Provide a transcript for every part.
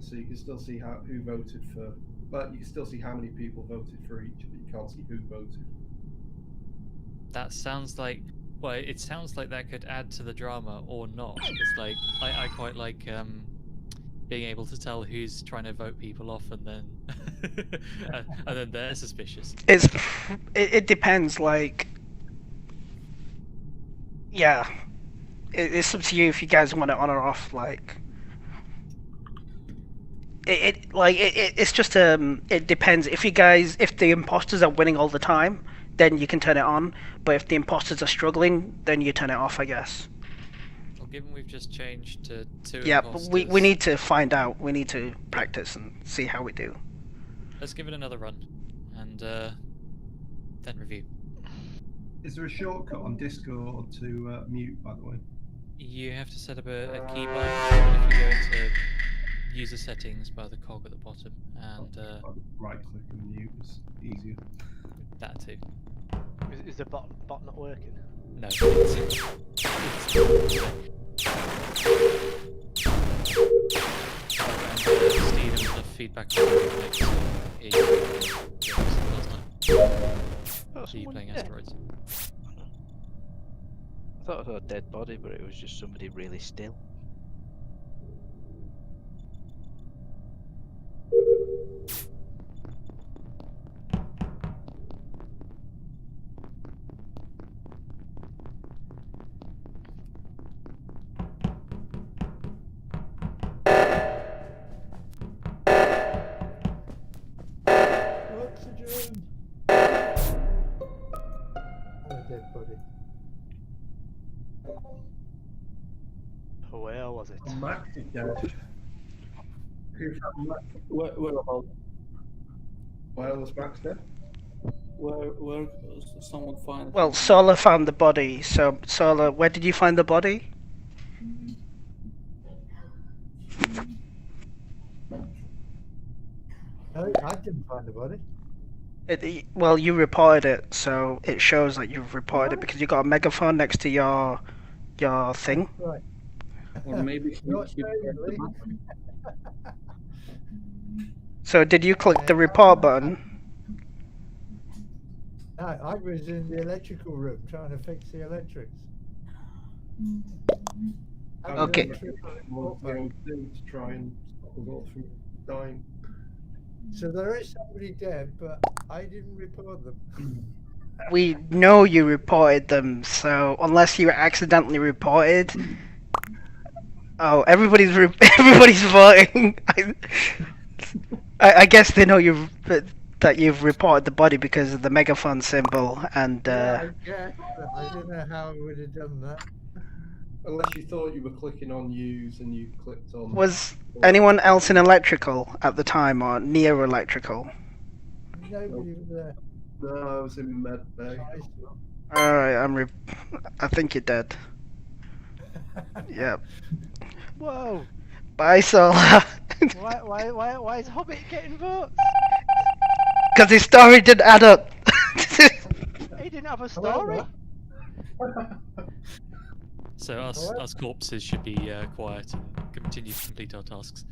so you can still see who voted for. But you can still see how many people voted for each, but you can't see who voted. That sounds like, well, it sounds like that could add to the drama or not. It's like I quite like being able to tell who's trying to vote people off, and then and then they're suspicious. It depends. Like, yeah, it's up to you if you guys want it on or off. Like, it's just it depends. If the imposters are winning all the time, then you can turn it on. But if the imposters are struggling, then you turn it off, I guess. Well, given we've just changed to two Yeah, imposters, but we need to find out. We need to practice and see how we do. let's give it another run, and then review. Is there a shortcut on Discord to mute, by the way? You have to set up a keybind if you go into user settings by the cog at the bottom, and Right click and mute is easier. that too. Is the bot not working? No. Steve, the feedback makes you playing asteroids. I thought I saw a dead body, but it was just somebody really still. Oxygen! A dead body. Where was it? Max is dead. Who found Max? Where about? Where was Max dead? Where someone find? Well, Solar found the body. So, Solar, where did you find the body? I didn't find the body. Well, you reported it, so it shows that you've reported it because you got a megaphone next to your thing. Right. Or maybe Not he really. So, did you click the report button? I was in the electrical room trying to fix the electrics. Okay. What they would do to try and stop us all from dying. So there is somebody dead, but I didn't report them. We know you reported them, so unless you accidentally reported. Oh, everybody's voting. I guess they know that you've reported the body because of the megaphone symbol and. Yeah, I don't know how I would have done that. Unless you thought you were clicking on use and you clicked on. Was anyone else in electrical at the time or near electrical? Nobody was there. No, I was in med bay. Alright, I think you're dead. Yep. Whoa! Bye, Solar. Why is Hobbit getting votes? Because his story didn't add up. He didn't have a story. So us corpses should be quiet and continue to complete our tasks.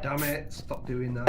Damn it, stop doing that.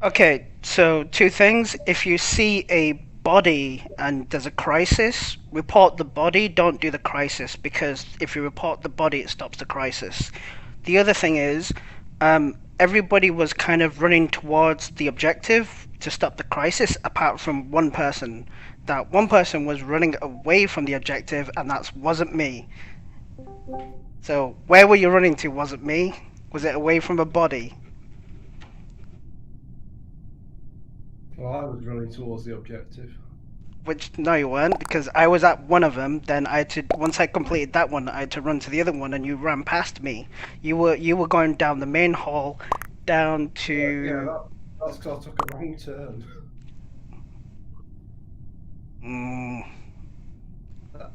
Okay, so two things. If you see a body and there's a crisis, report the body, don't do the crisis, because if you report the body, it stops the crisis. The other thing is, everybody was kind of running towards the objective to stop the crisis, apart from one person. That one person was running away from the objective, and that wasn't me. So, where were you running to? Wasn't me? Was it away from a body? Well, I was running towards the objective. Which no, you weren't, because I was at one of them. Then I had to once I completed that one, I had to run to the other one, and you ran past me. You were going down the main hall, down to. That's because I took a wrong turn.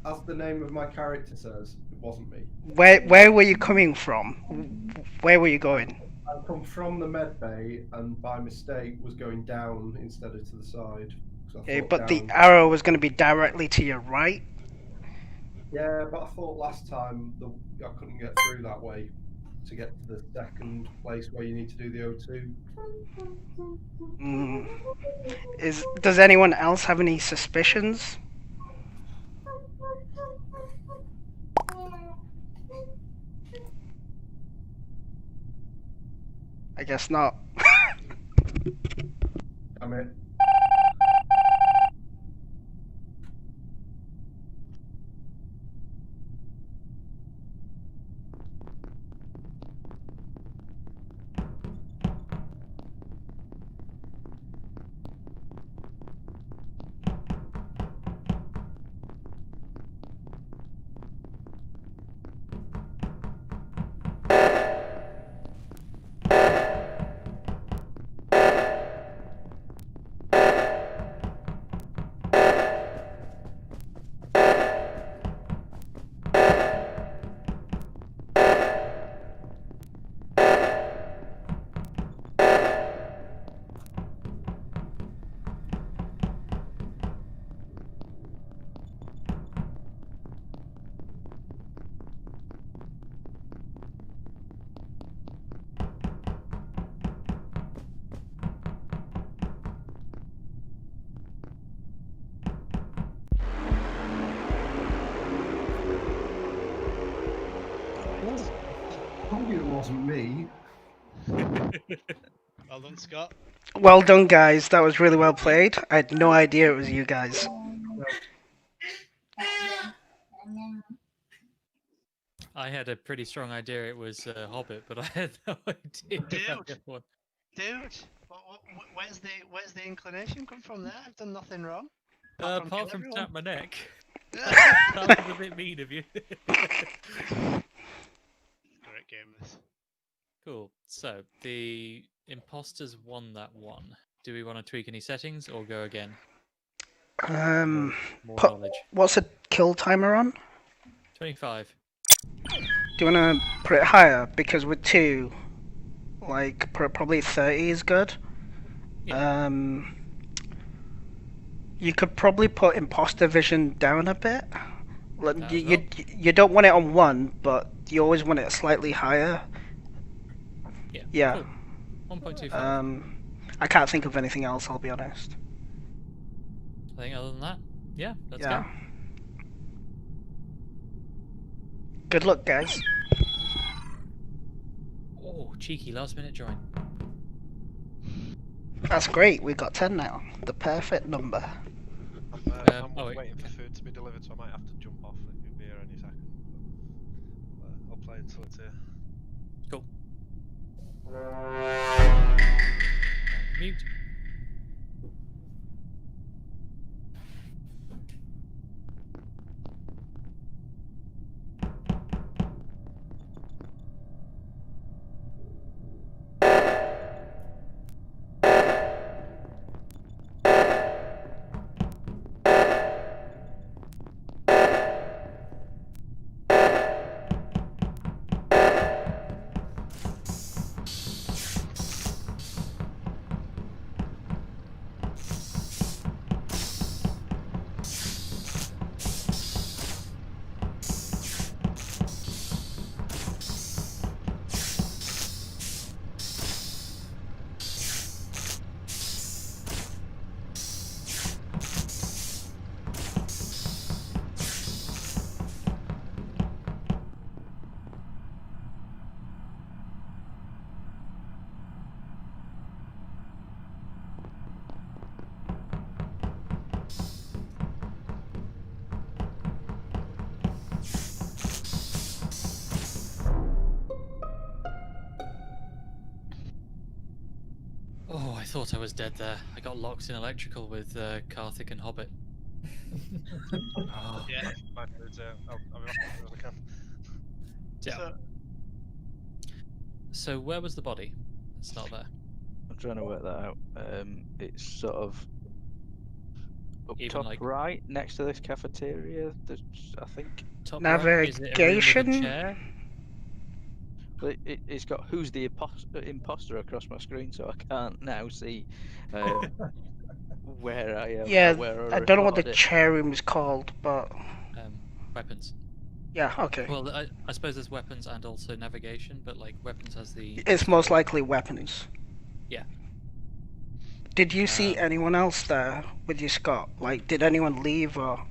As the name of my character says, it wasn't me. Where were you coming from? Where were you going? I come from the med bay and by mistake was going down instead of to the side. But the arrow was going to be directly to your right. Yeah, but I thought last time I couldn't get through that way to get to the second place where you need to do the O2. Does anyone else have any suspicions? I guess not. Damn it. It wasn't me. Well done, Scott. Well done, guys. That was really well played. I had no idea it was you guys. I had a pretty strong idea it was Hobbit, but I had no idea. about the other one. Dude, where's the inclination come from there? I've done nothing wrong. Apart from tap my neck. That was a bit mean of you. Great game, this. Cool. So the imposters won that one. Do we want to tweak any settings or go again? More knowledge. What's the kill timer on? 25. Do you want to put it higher? Because with 2, like, probably 30 is good. Yeah. You could probably put imposter vision down a bit. Like, As you don't want it on 1, but you always want it slightly higher. Yeah. Cool. 1.25. I can't think of anything else, I'll be honest. I think other than that, yeah, let's Yeah. go. Good luck, guys. Oh, cheeky last minute join. That's great, we got 10 now. The perfect number. I'm oh, wait, waiting for food to be delivered, so I might have to jump off. It could be here any second. But, I'll play until it's here. Cool. Mute. Oh, I thought I was dead there. I got locked in electrical with Karthik and Hobbit. Yeah. My food's I'll be back as soon as I can. Yeah. So where was the body? Let's start there. I'm trying to work that out. It's sort of up Even top like- right, next to this cafeteria. There's, I think. Top right, is it a room with a Navigation? chair? But it's got who's the imposter across my screen, so I can't now see where I am. Yeah, where I don't know what the reported it. chair room is called, but Weapons. yeah, okay. Well, I suppose there's weapons and also navigation, but like weapons has the. It's most likely weapons. Yeah. Did you see anyone else there with you, Scott? Like, did anyone leave or?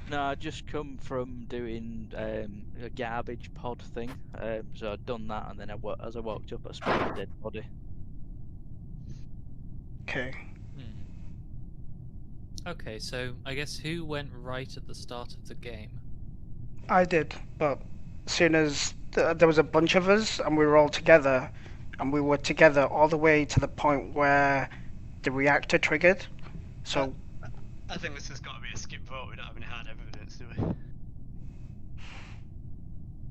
No, I just come from doing a garbage pod thing. So I'd done that, and then as I walked up, I spotted a dead body. Okay. Okay, so I guess who went right at the start of the game? I did, but as soon as there was a bunch of us and we were all together, and we were together all the way to the point where the reactor triggered. So I think this has got to be a skip vote without having hard evidence, do we?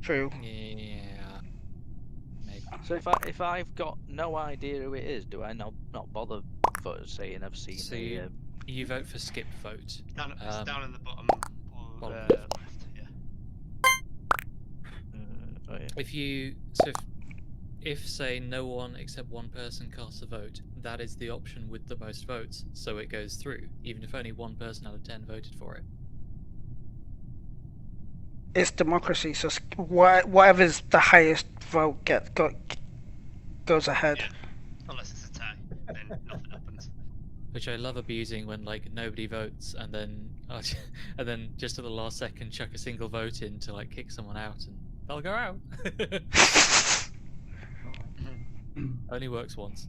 true. Yeah. Maybe. So if I've got no idea who it is, do I not bother for saying I've seen So a you vote for skip vote. Down, it's down in the bottom, bottom left. Yeah. oh yeah. If say no one except one person casts a vote, that is the option with the most votes, so it goes through, even if only one person out of 10 voted for it. It's democracy, so whatever's the highest vote goes ahead. Yeah. Unless it's a tie, then nothing happens. Which I love abusing when like nobody votes and then just at the last second chuck a single vote in to like kick someone out and they'll go out. Only works once.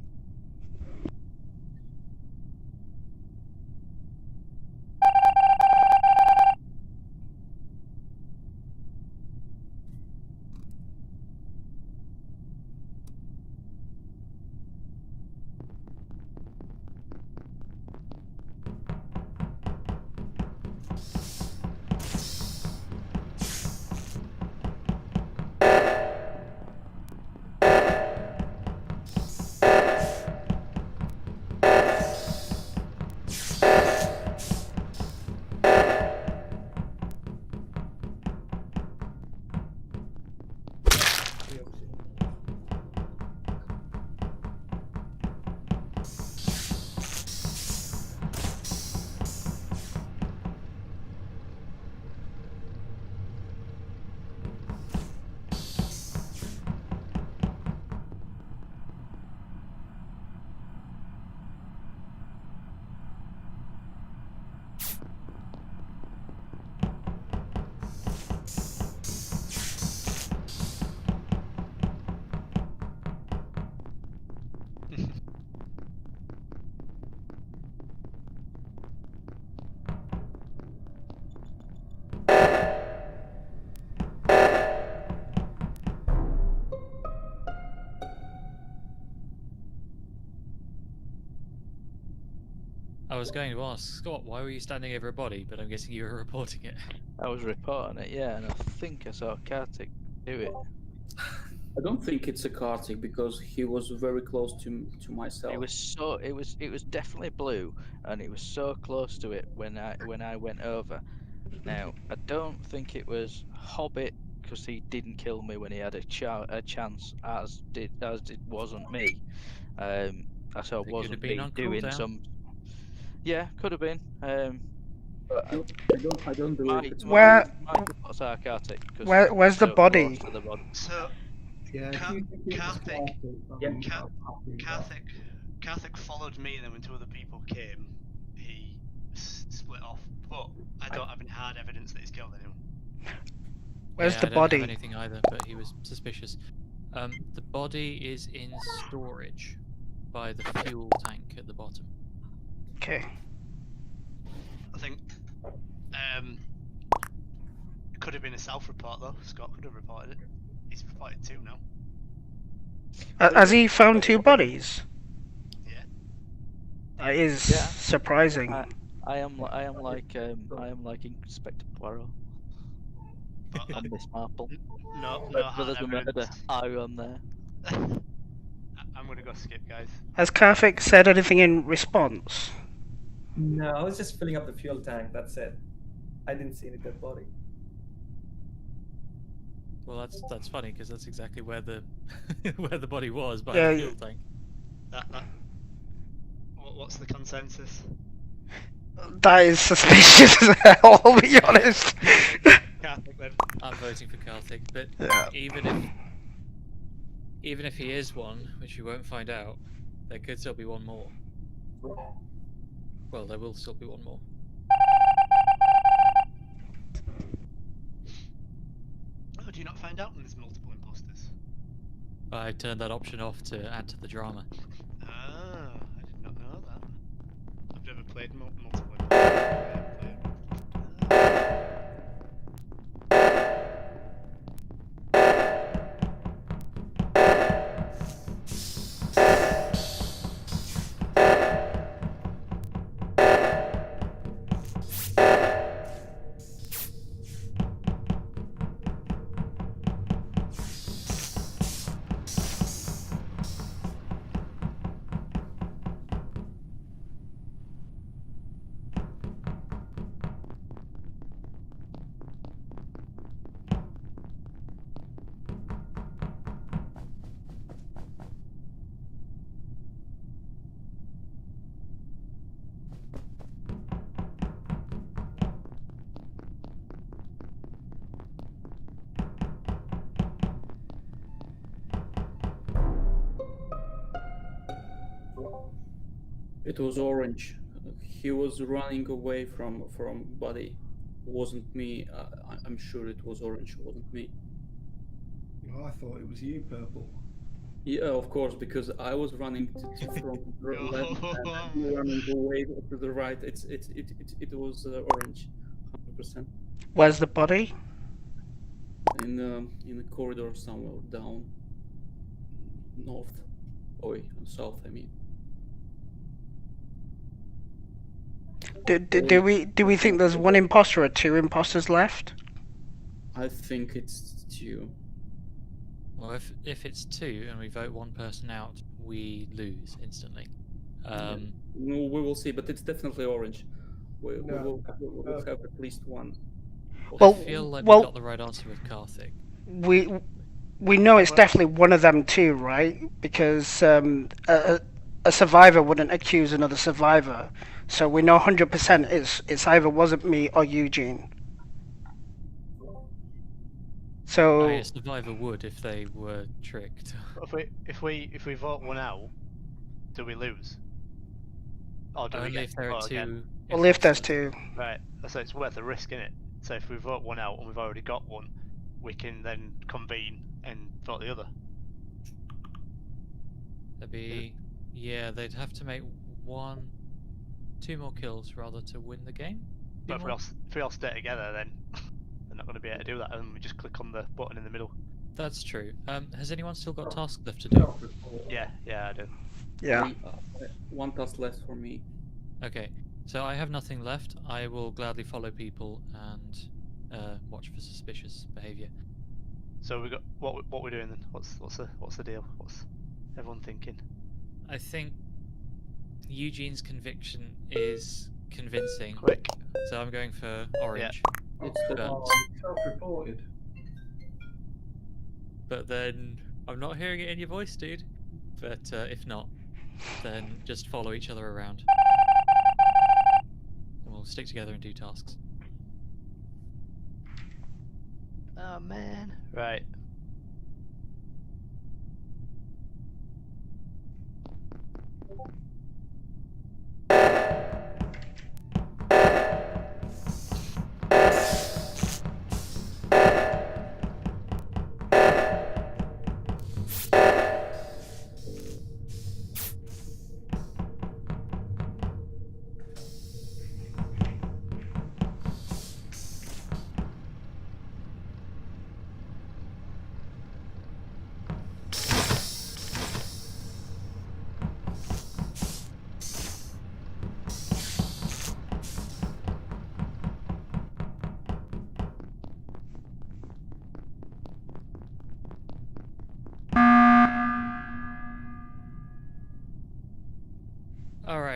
I was going to ask, Scott, why were you standing over a body, but I'm guessing you were reporting it. I was reporting it, yeah, and I think I saw Kartik do it. I don't think it's a Kartik because he was very close to myself. It was definitely blue, and it was so close to it when I went over. Now I don't think it was Hobbit because he didn't kill me when he had a chance, as wasn't me. I saw It wasn't could have been me on doing cooldown. some. Yeah, could have been. But I don't believe it's Where- Kartik. Where's the body? So, Yeah, if you think it was Kartik, Karthik followed me, and then when two other people came, he split off. But I don't have any hard evidence that he's killed anyone. Where's Yeah, the I don't body? have anything either, but he was suspicious. The body is in storage by the fuel tank at the bottom. Okay. I think it could have been a self-report though. Scott could have reported it. He's reported 2 now. Has he found 2 bodies? Yeah. That is Yeah. surprising. I am like Inspector Poirot But and Miss Marple. no But hard Brothers of Murder, evidence. I am there. I'm gonna go skip, guys. Has Karthik said anything in response? No, I was just filling up the fuel tank. That's it. I didn't see any dead body. Well, that's funny because that's exactly where the where the body was by Yeah, the fuel tank. What's the consensus? That is suspicious as hell, I'll be honest. Karthik then. I'm voting for Karthik, but Yeah. even if he is one, which we won't find out, there could still be one more. Well, there will still be one more. Oh, do you not find out when there's multiple imposters? I turned that option off to add to the drama. Ah, I did not know that. I've never played multiple imposters. It was Orange. He was running away from body. Wasn't me. I'm sure it was Orange. Wasn't me. Oh, I thought it was you, Purple. Yeah, of course, because I was running from the left and you running away to the right. It was Orange, 100%. Where's the body? In a corridor somewhere down north, south. I mean. Do we think there's one imposter or two imposters left? I think it's 2. Well, if it's 2 and we vote one person out, we lose instantly. No, we will see, but it's definitely Orange. We'll have at least one. I feel like we got the right answer with Karthik. We know it's definitely one of them too, right? Because a survivor wouldn't accuse another survivor, so we know 100% it's either wasn't me or Eugene. So A survivor would if they were tricked. If we vote one out, do we lose? Or do we Only get if there are vote 2. again? well, if there's 2. Right, so it's worth a risk, isn't it? So if we vote one out and we've already got one, we can then convene and vote the other. There'd be they'd have to make 2 more kills rather to win the game. But if we all stay together, then they're not going to be able to do that, and we just click on the button in the middle. That's true. Has anyone still got tasks left to do? Yeah, I do. Yeah. One task left for me. Okay, so I have nothing left. I will gladly follow people and watch for suspicious behaviour. So we got what we're doing then? What's the deal? What's everyone thinking? I think Eugene's conviction is convincing. Quick. So I'm going for Orange. It's But, Self-reported. but then I'm not hearing it in your voice, dude. But if not, then just follow each other around. And we'll stick together and do tasks. Oh man. Right.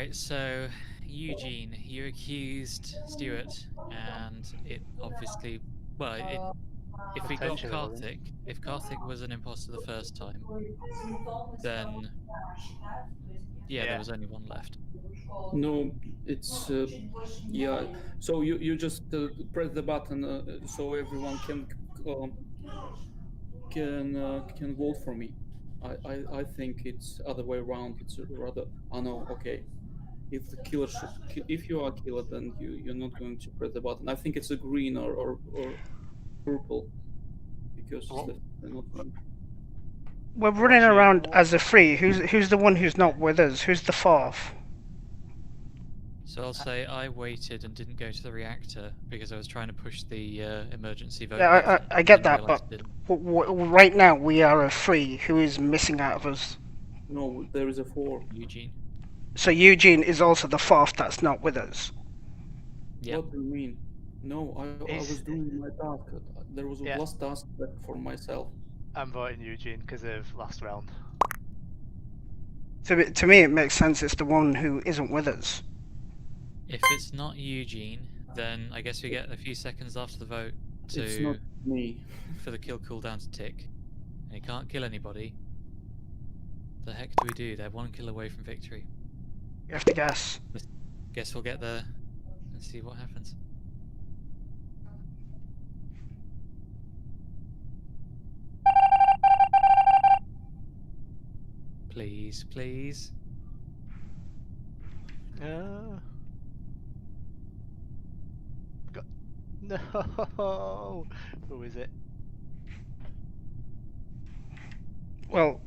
Right, so Eugene, you accused Stuart, and it obviously, well, if we got Potentially wasn't. Karthik, if Karthik was an imposter the first time, then yeah, there was only one left. No, it's yeah. So you just press the button so everyone can vote for me. I think it's other way around. It's rather. Oh no, okay. If the killer if you are a killer, then you're not going to press the button. I think it's a green or purple because they're not. We're running around as a three. Who's the one who's not with us? Who's the fourth? So I'll say I waited and didn't go to the reactor because I was trying to push the emergency vote. Yeah, button I get and that, realised but I didn't. right now we are a three. Who is missing out of us? No, there is a 4. Eugene. So Eugene is also the fourth that's not with us. Yep. What do you mean? No, I was doing my task. There was a last task left for myself. I'm voting Eugene because of last round. To me, it makes sense. It's the one who isn't with us. If it's not Eugene, then I guess we get a few seconds after the vote It's not me. for the kill cooldown to tick. And he can't kill anybody. The heck do we do? They're 1 kill away from victory. You have to guess. Guess we'll get there and see what happens. Please, please. No. Who is it? Well,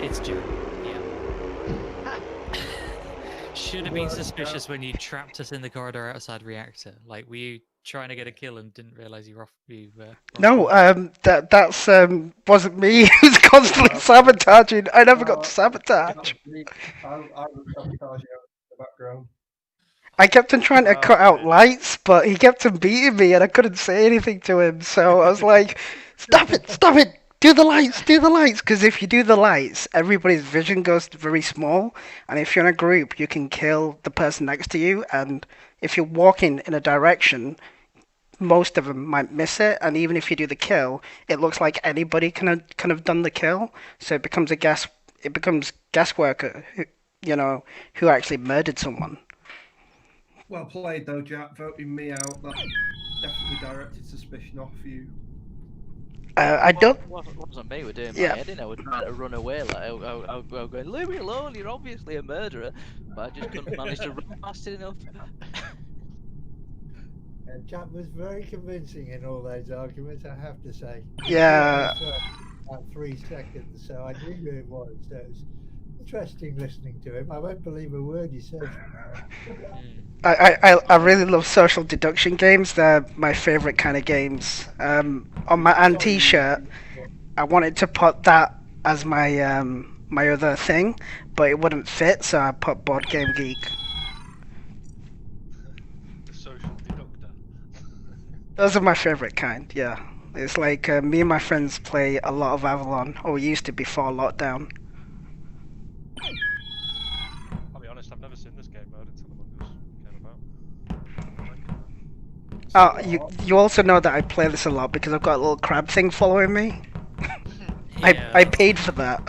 It's Joe. Yeah. Should have been suspicious when you trapped us in the corridor outside reactor. Like, were you trying to get a kill and didn't realize you were off? no, that's wasn't me. It was constantly sabotaging. I never got to sabotage. I was sabotaging out in the background. I kept on trying to cut out lights, but he kept on beating me, and I couldn't say anything to him. So I was like, "Stop it! Stop it! Do the lights! Do the lights!" Because if you do the lights, everybody's vision goes very small, and if you're in a group, you can kill the person next to you. And if you're walking in a direction, most of them might miss it. And even if you do the kill, it looks like anybody can have done the kill. So it becomes guesswork, who actually murdered someone. Well played though, Jack. Voting me out. That definitely directed suspicion off you. I don't. It wasn't me. We're doing my Yeah. head in. I was trying to run away. Like I was going, leave me alone. You're obviously a murderer. But I just couldn't manage to run fast enough. Jack was very convincing in all those arguments, I have to say. Yeah. About 3 seconds, so I knew who it was. So it was interesting listening to him. I won't believe a word he said. I really love social deduction games. They're my favourite kind of games. On my anti shirt, I wanted to put that as my my other thing, but it wouldn't fit, so I put Board Game Geek. The social deductor. Those are my favourite kind. Yeah, it's like me and my friends play a lot of Avalon, or we used to before lockdown. I'll be honest, I've never seen this game mode until Among Us came about. You also know that I play this a lot because I've got a little crab thing following me. I paid for that.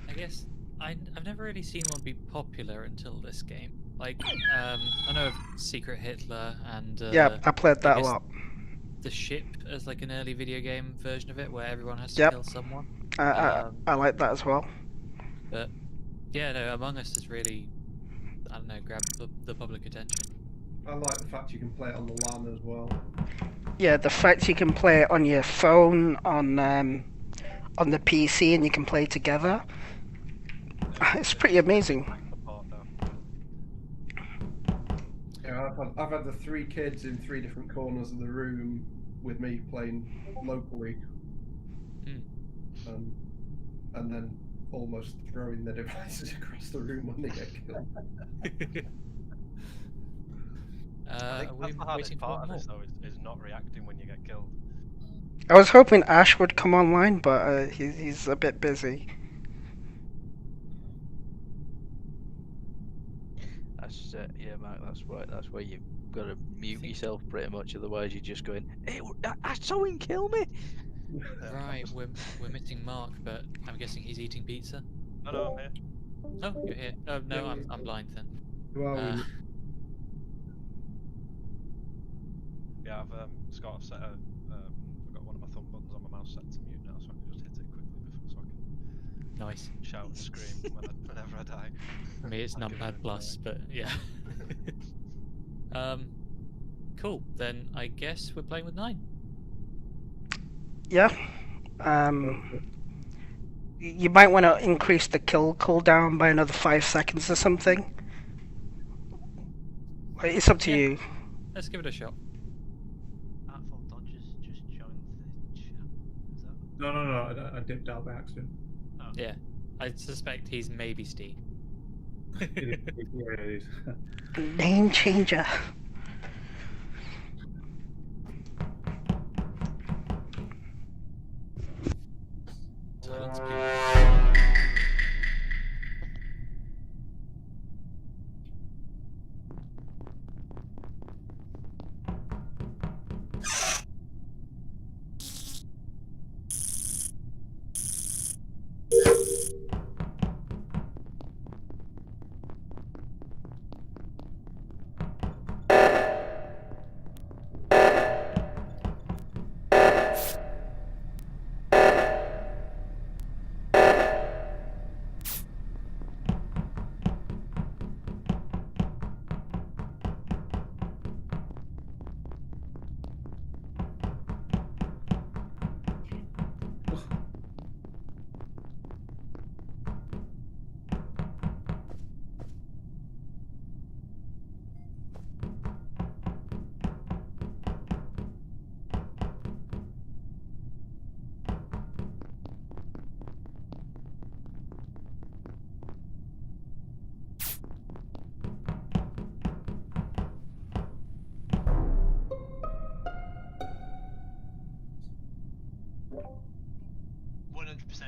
I guess I've never really seen one be popular until this game. Like, I know of Secret Hitler and Yeah, I played that a guess lot. The Ship as like an early video game version of it where everyone has to Yep. kill someone. I like that as well. But yeah, no, Among Us has really, I don't know, grabbed the public attention. I like the fact you can play it on the LAN as well. Yeah, the fact you can play it on your phone, on the PC, and you can play together. It's pretty amazing. Yeah, I've had the 3 kids in 3 different corners of the room with me playing locally, and then almost throwing their devices across the room when they get killed. I think are we that's the hardest waiting for part one of this, more? though, is not reacting when you get killed. I was hoping Ash would come online, but he's a bit busy. That's yeah, Mark. That's where you've got to mute yourself pretty much. Otherwise, you're just going, "Hey, I saw him kill me." Right, we're missing Mark, but I'm guessing he's eating pizza. No, I'm here. Oh, you're here. Oh no, I'm blind then. Who are we? Yeah, I've got set a, I've got one of my thumb buttons on my mouse set to mute now, so I can just hit it quickly before, so I can Nice. shout and scream whenever I die. I mean, it's numpad plus, but yeah. Cool. Then I guess we're playing with 9. Yeah. You might want to increase the kill cooldown by another 5 seconds or something. It's up to you. Let's give it a shot. Artful Dodgers just joined the chat. Is that... No, I dipped out by accident. Oh. Yeah, I suspect he's maybe Steve. Yeah, it is. Name changer. Silence, please.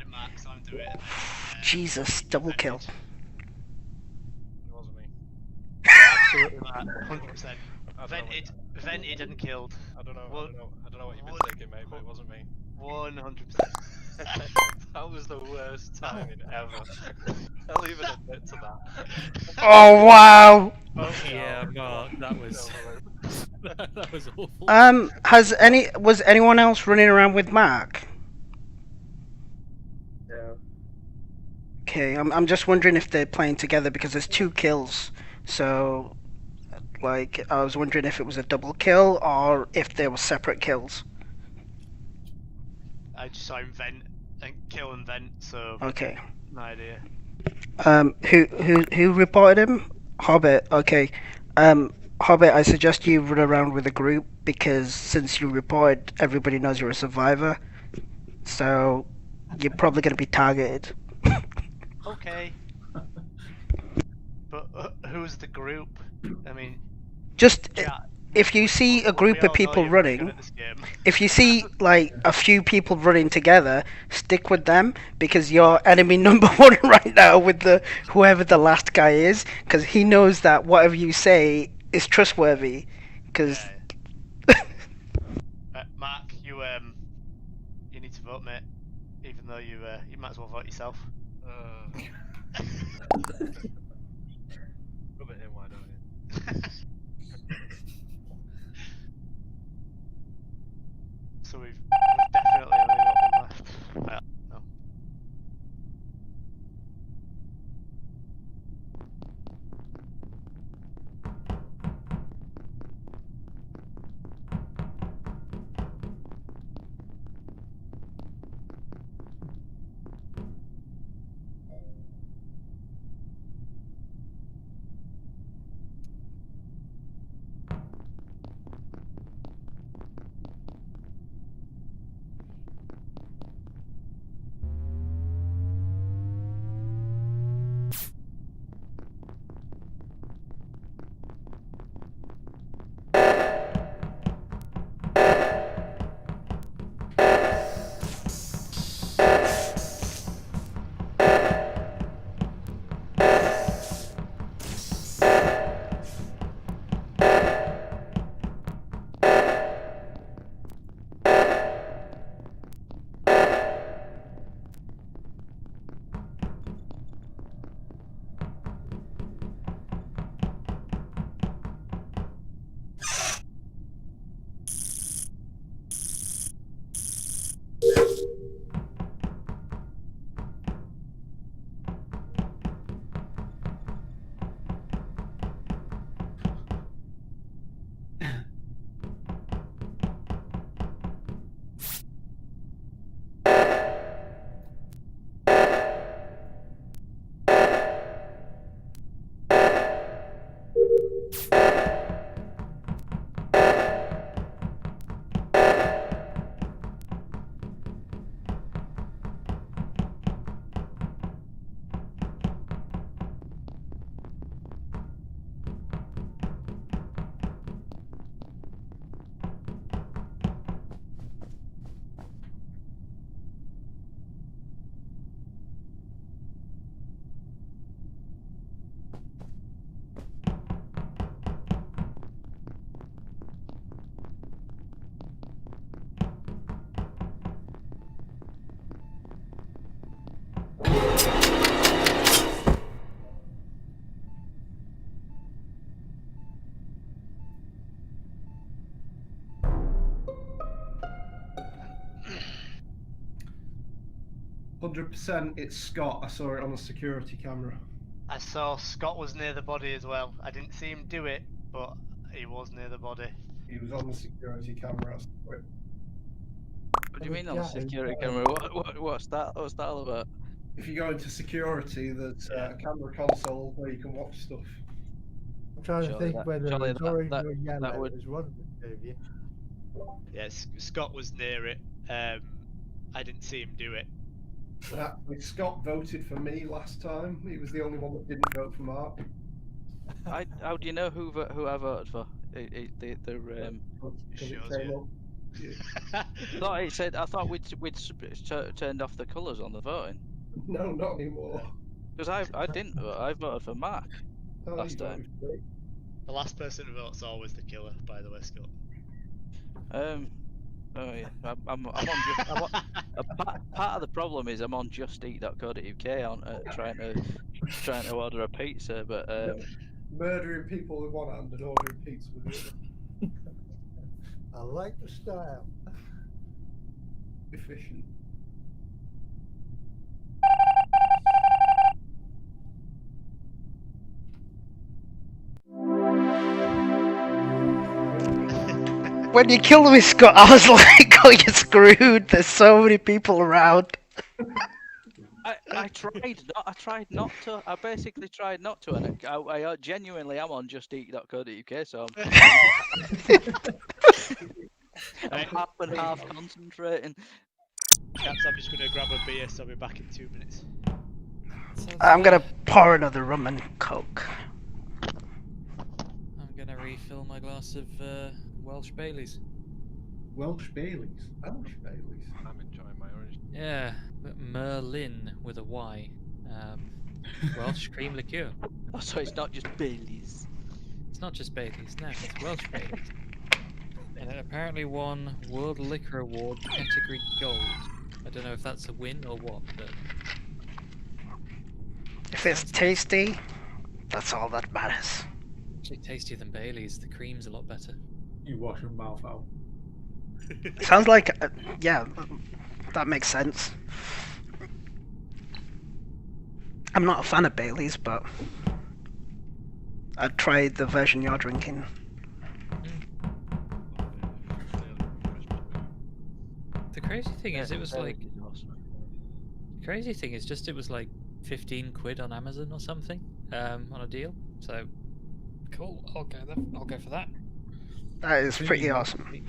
Mark, so I'm doing it. Jesus, double kill. It wasn't me. Absolutely, Mark. 100%. Vented and killed. I don't know what you've been thinking, mate, but it wasn't me. 100%. That was the worst timing ever. I'll even admit to that. Oh wow! Oh yeah, Mark, that was that was awful. Was anyone else running around with Mark? Yeah. Okay, I'm just wondering if they're playing together because there's 2 kills. So, like, I was wondering if it was a double kill or if there were separate kills. I just saw him vent and kill and vent, so Okay. no idea. Who reported him? Hobbit. Okay. Hobbit, I suggest you run around with a group because since you reported, everybody knows you're a survivor. So you're probably going to be targeted. Okay. But who's the group? I mean, Just chat. if you see a group We of all know people you're very good running, at this game. if you see like a few people running together, stick with them because you're enemy number 1 right now with the whoever the last guy is, because he knows that whatever you say is trustworthy. Because Mark, you need to vote, mate. Even though you might as well vote yourself. Rub it in, why don't you? So we've definitely only got one left. Well, no. 100% it's Scott. I saw it on the security camera. I saw Scott was near the body as well. I didn't see him do it, but he was near the body. He was on the security camera. I saw it. What do you mean on the security camera? What's that? What's that all about? If you go into security, there's a camera console where you can watch stuff. I'm trying to Surely think that- whether surely it's that- orange that- or yellow. that would- There's one of the two of you. Yes, Scott was near it. I didn't see him do it. Actually, Scott voted for me last time. He was the only one that didn't vote for Mark. How do you know who I voted for? Because it shows came you. up. I thought we'd turned off the colours on the voting. No, not anymore. Because I didn't vote. I voted for Mark Oh, last you time. voted for me. The last person who votes always the killer, by the way, Scott. Oh yeah. I'm on. Part of the problem is I'm on justeat.co.uk on trying to order a pizza, but Murdering people with one hand and ordering pizza with the other. I like the style. Efficient. When you killed me, Scott, I was like, oh, you're screwed. There's so many people around. I tried not to. I basically tried not to, and I genuinely am on justeat.co.uk, so I'm half and half concentrating. Caps, I'm just going to grab a beer, so I'll be back in 2 minutes. I'm gonna pour another rum and coke. I'm gonna refill my glass of Welsh Baileys. Welsh Baileys. Welsh Baileys. I'm enjoying my orange. Yeah, but Merlin with a Y. Welsh cream liqueur. Oh, so it's not just Baileys. It's not just Baileys, no, it's Welsh Baileys. And it apparently won World Liquor Award category gold. I don't know if that's a win or what, but If it's tasty, that's all that matters. actually tastier than Baileys. The cream's a lot better. You wash your mouth out. Sounds like, yeah, that makes sense. I'm not a fan of Bailey's, but I'd try the version you're drinking. The crazy thing is, it was like. Baileys is awesome. Crazy thing is, just it was like 15 quid on Amazon or something, on a deal. So, cool. I'll go for that. That is pretty awesome. You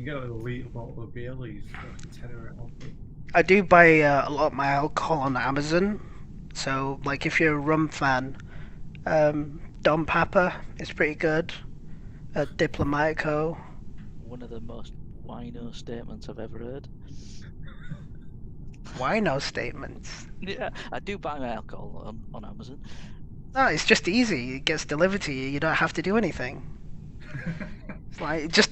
get a litre bottle of Baileys for £10 off. I do buy a lot of my alcohol on Amazon. So, like, if you're a rum fan, Dom Papa is pretty good. Diplomatico. One of the most wino statements I've ever heard. Wino statements. Yeah, I do buy my alcohol on Amazon. No, it's just easy. It gets delivered to you. You don't have to do anything. It's like just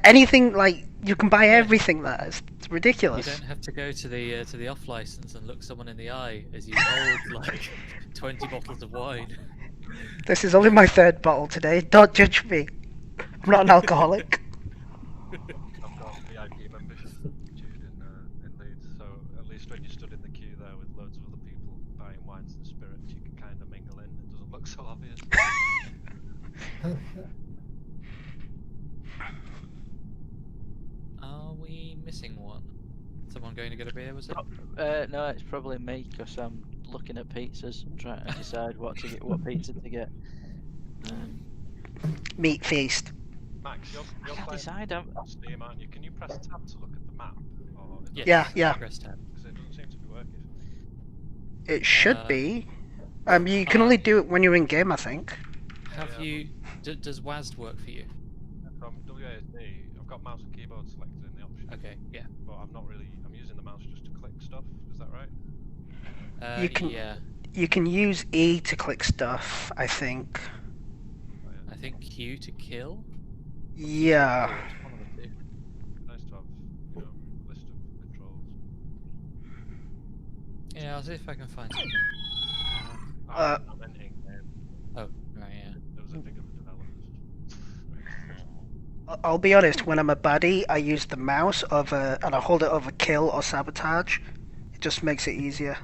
anything. Like you can buy everything there. It's You ridiculous. don't have to go to the off license and look someone in the eye as you hold like 20 bottles of wine. This is only my third bottle today. Don't judge me. I'm not an alcoholic. I've got a VIP membership in Leeds, so at least when you stood in the queue there with loads of other people buying wines and spirits, you can kind of mingle in. It doesn't look so obvious. Are we missing one? Someone going to get a beer, was it? No, it's probably me because I'm looking at pizzas and trying to decide what pizza to get. Meat feast. Max, you're I can't playing decide. on Steam, aren't you? Can you press tab to look at the map? Or is Yes, Yeah. Press tab. Because it doesn't seem to be working. It should be. You can only do it when you're in game, I think. Have Yeah. you? Does WASD work for you? From WASD, I've got mouse and keyboard selected in the option. Okay, yeah. But I'm using the mouse just to click stuff. Is that right? You can- Yeah. You can use E to click stuff, I think. I think Q to kill. Yeah. One of the two. Nice to have, a list of controls. Yeah, I'll see if I can find something. I'm entering game. Oh, right, yeah. There was a thing of the developers. I'll be honest, when I'm a baddie, I use the mouse and I hold it over kill or sabotage. It just makes it easier.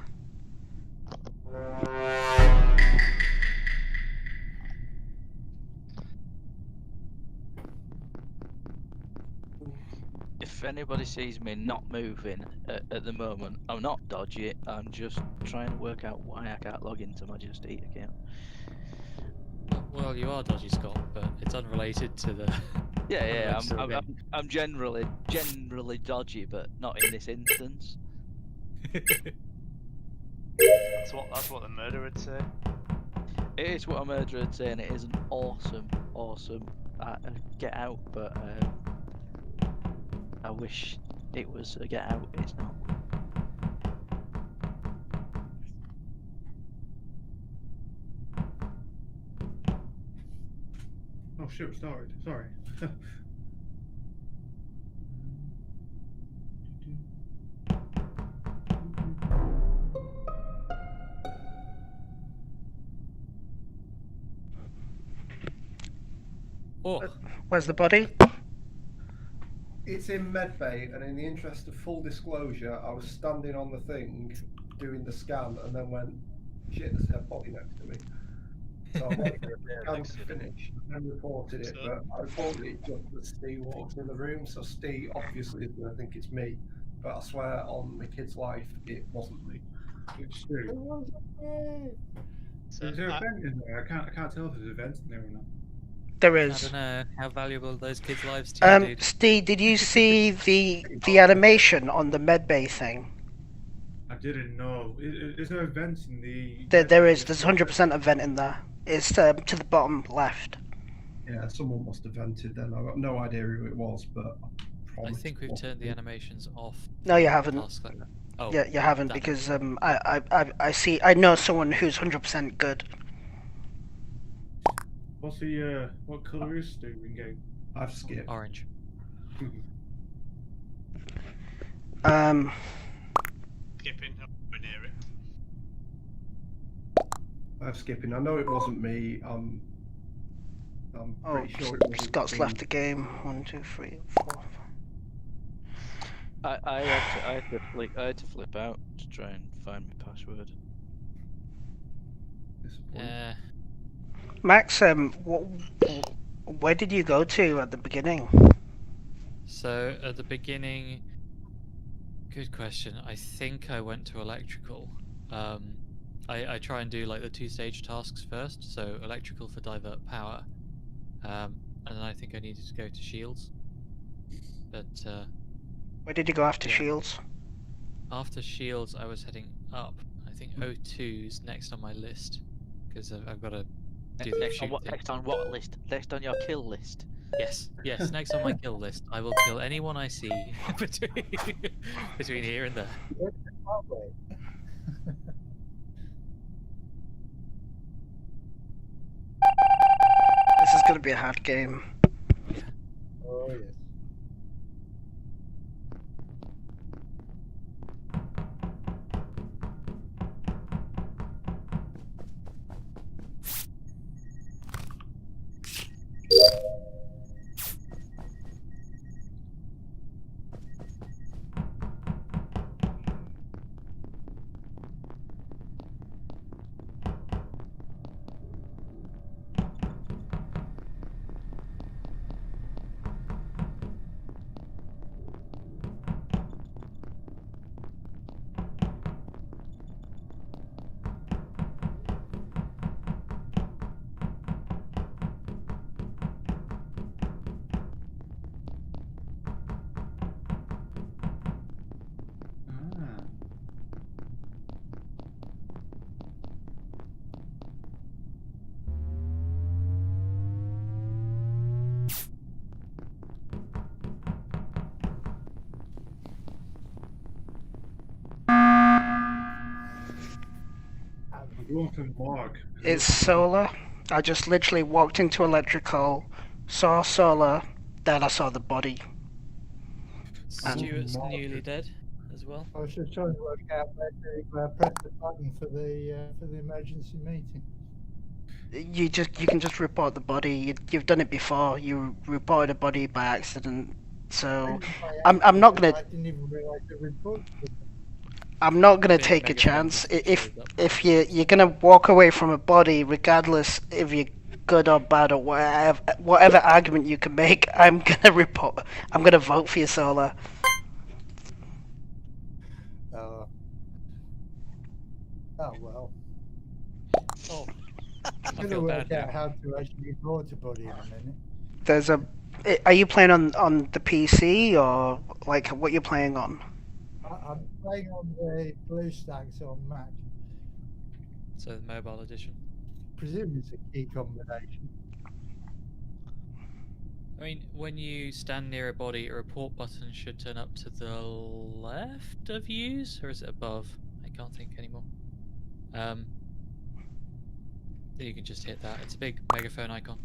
If anybody sees me not moving at the moment, I'm not dodgy. I'm just trying to work out why I can't log into my Just Eat account. Well, you are dodgy, Scott, but it's unrelated to the. Yeah, unrelated to the game. I'm generally dodgy, but not in this instance. That's what the murderer would say. It is what a murderer would say, and it is an awesome get out, but I wish it was a get out. It's not. Oh shit, started. Sorry. Oh, Where's the body? It's in medbay, and in the interest of full disclosure, I was standing on the thing doing the scan, and then went, "Shit, there's a dead body next to me." So I waited for the scan to finish and reported it, but I reported it just as Steve walked in the room. So Steve obviously is going to think it's me, but I swear on my kid's life, it wasn't me. It's true. So Is there a vent in there? I can't tell if there's a vent in there or not. There I is. don't know how valuable are those kids' lives to you, dude. Steve, did you see the animation on the medbay thing? I didn't know. Is there a vent in the? There is. There's 100% a vent in there. It's to the bottom left. Yeah, someone must have vented then. I've got no idea who it was, but I think we've turned the animations off. No, you haven't. Tasks like that. Oh, Yeah, you haven't damn it. because I know someone who's 100% good. What's the what colour is Stu in game? I've skipped. Orange. Skipping up near it. I've skipping. I know it wasn't me. I'm Oh, pretty sure it wasn't Scott's me. left the game. 1, 2, 3, 4. I had to flip out to try and find my password. Yeah. Max, where did you go to at the beginning? So at the beginning, good question. I think I went to electrical. I try and do like the 2-stage tasks first. So electrical for divert power, and then I think I needed to go to shields. But Where did you go after Shields? after shields, I was heading up. I think O2's next on my list because I've got to do the Next on shoot what? thing. Next on what list? Next on your kill list. Yes, next on my kill list. I will kill anyone I see between here and there. This is gonna be a hard game. Oh yes. I'm going for Mark. It's solar. I just literally walked into electrical, saw solar, then I saw the body. Stuart's newly dead as well. I was just trying to work out where to press the button for the emergency meeting. you can just report the body. You've done it before. You reported a body by accident. So I'm not gonna. I didn't even realise the report. I'm not gonna Big take a megaphone chance. just If shows up. if you're gonna walk away from a body, regardless if you're good or bad or whatever argument you can make, I'm gonna report. I'm gonna vote for you, Solar. Oh well. Oh, I'm I gonna feel work bad out now. how to actually report a body in a minute. There's a. Are you playing on the PC or like what you're playing on? I'm playing on the BlueStacks on Mac. So the mobile edition. Presume it's a key combination. I mean, when you stand near a body, a report button should turn up to the left of yous, or is it above? I can't think anymore. You can just hit that. It's a big megaphone icon.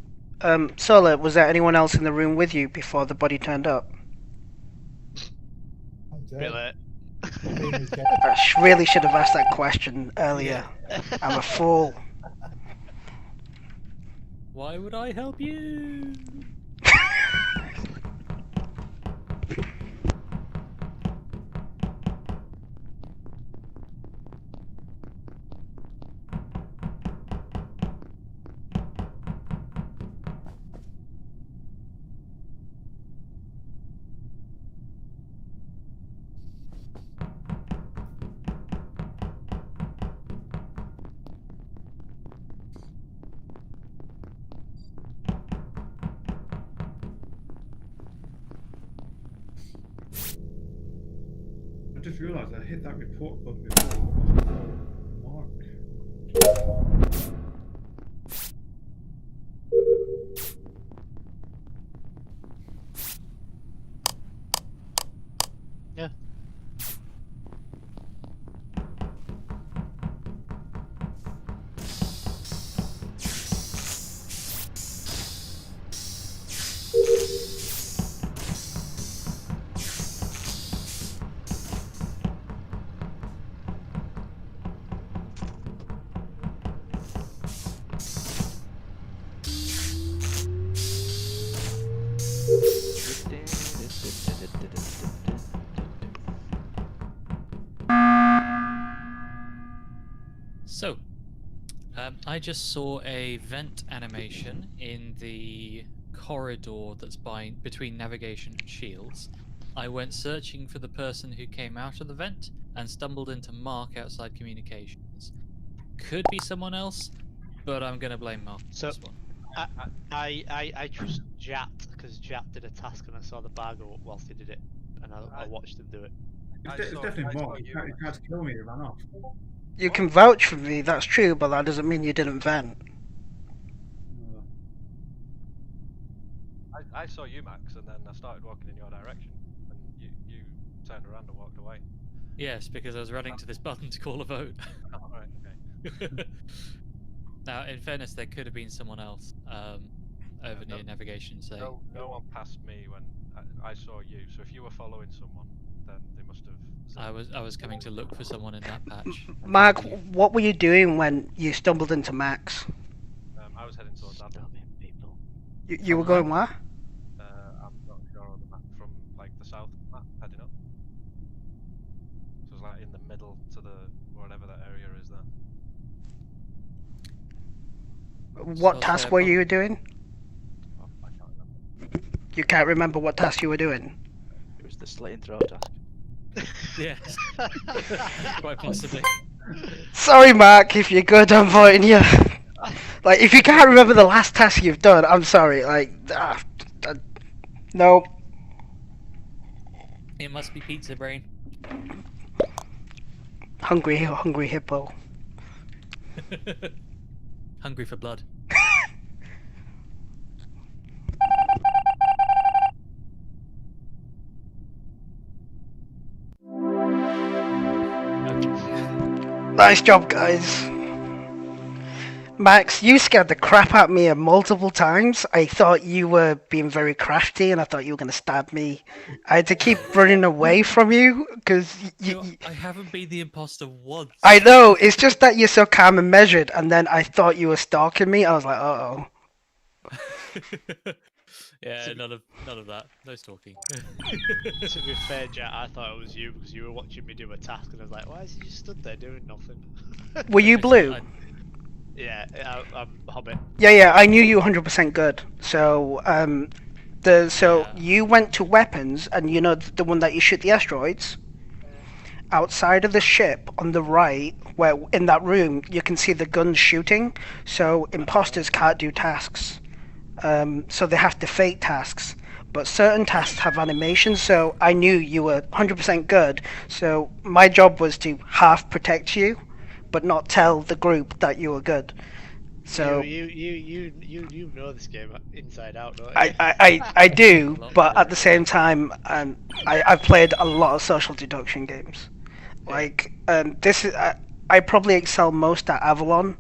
Solar, was there anyone else in the room with you before the body turned up? Bit late. I really should have asked that question earlier. I'm a fool. Why would I help you? I just realised I hit that report button before. Mark. Yeah. So, I just saw a vent animation in the corridor that's between navigation and shields. I went searching for the person who came out of the vent and stumbled into Mark outside communications. Could be someone else, but I'm gonna blame Mark for So, this one. I trust Jat because Jat did a task and I saw the bar go up whilst he did it, and I watched him do it. It's definitely Mark. He tried to kill me, he ran off. You can vouch for me, that's true, but that doesn't mean you didn't vent. I saw you, Max, and then I started walking in your direction, and you turned around and walked away. Yes, because I was running to this button to call a vote. Oh, right, okay. Now, in fairness, there could have been someone else over near navigation. So No one passed me when I saw you. So if you were following someone, then they must have. I was coming to look for someone in that patch. Mark, what were you doing when you stumbled into Max? I was heading towards Adam. You were going where? I'm not sure on the map, from like the south map, heading up. So it's like in the middle to the whatever that area is there. What task were you doing? Oh, I can't remember. You can't remember what task you were doing? It was the slit and throw task. Yes, quite possibly. Sorry, Mark, if you're good, I'm voting you. Like, if you can't remember the last task you've done, I'm sorry. Like, no. It must be pizza brain. Hungry hippo. Hungry for blood. Nice job, guys. Max, you scared the crap out of me multiple times. I thought you were being very crafty, and I thought you were going to stab me. I had to keep running away from you because I haven't been the imposter once. I know. It's just that you're so calm and measured, and then I thought you were stalking me. I was like, uh oh. Yeah, none of that. No stalking. To be fair, Jack, I thought it was you because you were watching me do a task, and I was like, "Why is he just stood there doing nothing?" Were you blue? Yeah, I'm Hobbit. Yeah, I knew you 100% good. So, you went to weapons, and you know the one that you shoot the asteroids. Outside of the ship, on the right, where in that room, you can see the guns shooting. So imposters can't do tasks. So they have to fake tasks. But certain tasks have animations, so I knew you were 100% good. So my job was to half protect you, but not tell the group that you were good. So you know this game inside out, don't you? I do, but at the same time, I've played a lot of social deduction games. Like this is I probably excel most at Avalon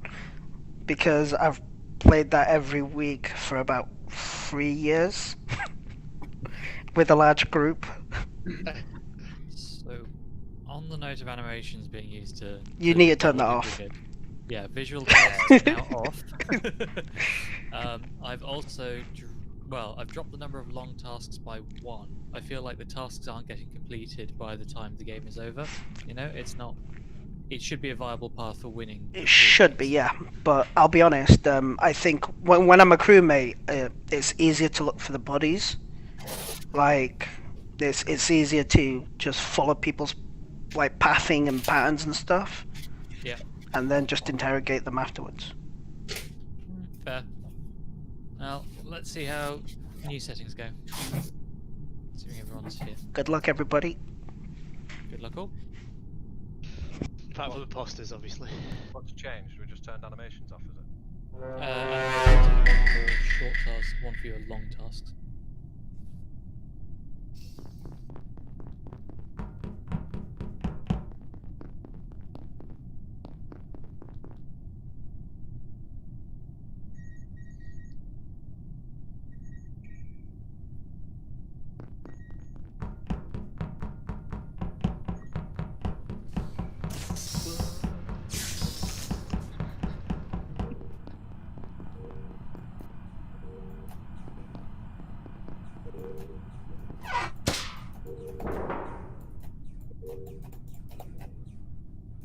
because I've played that every week for about 3 years with a large group. So, on the note of animations being used to... You need to turn that off. Yeah, visual tasks is now off. I've also... I've dropped the number of long tasks by 1. I feel like the tasks aren't getting completed by the time the game is over. You know, it's not... It should be a viable path for winning. It should be, yeah. But I'll be honest, I think when I'm a crewmate, it's easier to look for the bodies. Like, it's easier to just follow people's like pathing and patterns and stuff. Yeah. And then just interrogate them afterwards. Fair. Well, let's see how new settings go. Assuming everyone's here. Good luck, everybody. Good luck all. Apart from the posters, obviously. What's changed? We just turned animations off, is it? One for short tasks, one for your long tasks.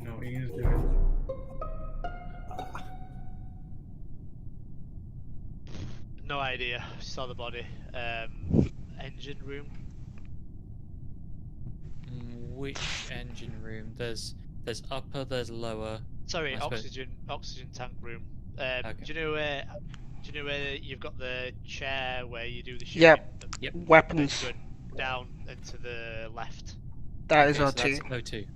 No, Ian's doing. No idea. Saw the body. Engine room. Which engine room? There's upper, there's lower. Sorry, I suppose- oxygen tank room. Do you know where you've got the chair where you do the shooting? Yep. Weapons. Go down and to the left. That is Okay, so O2. that's O2.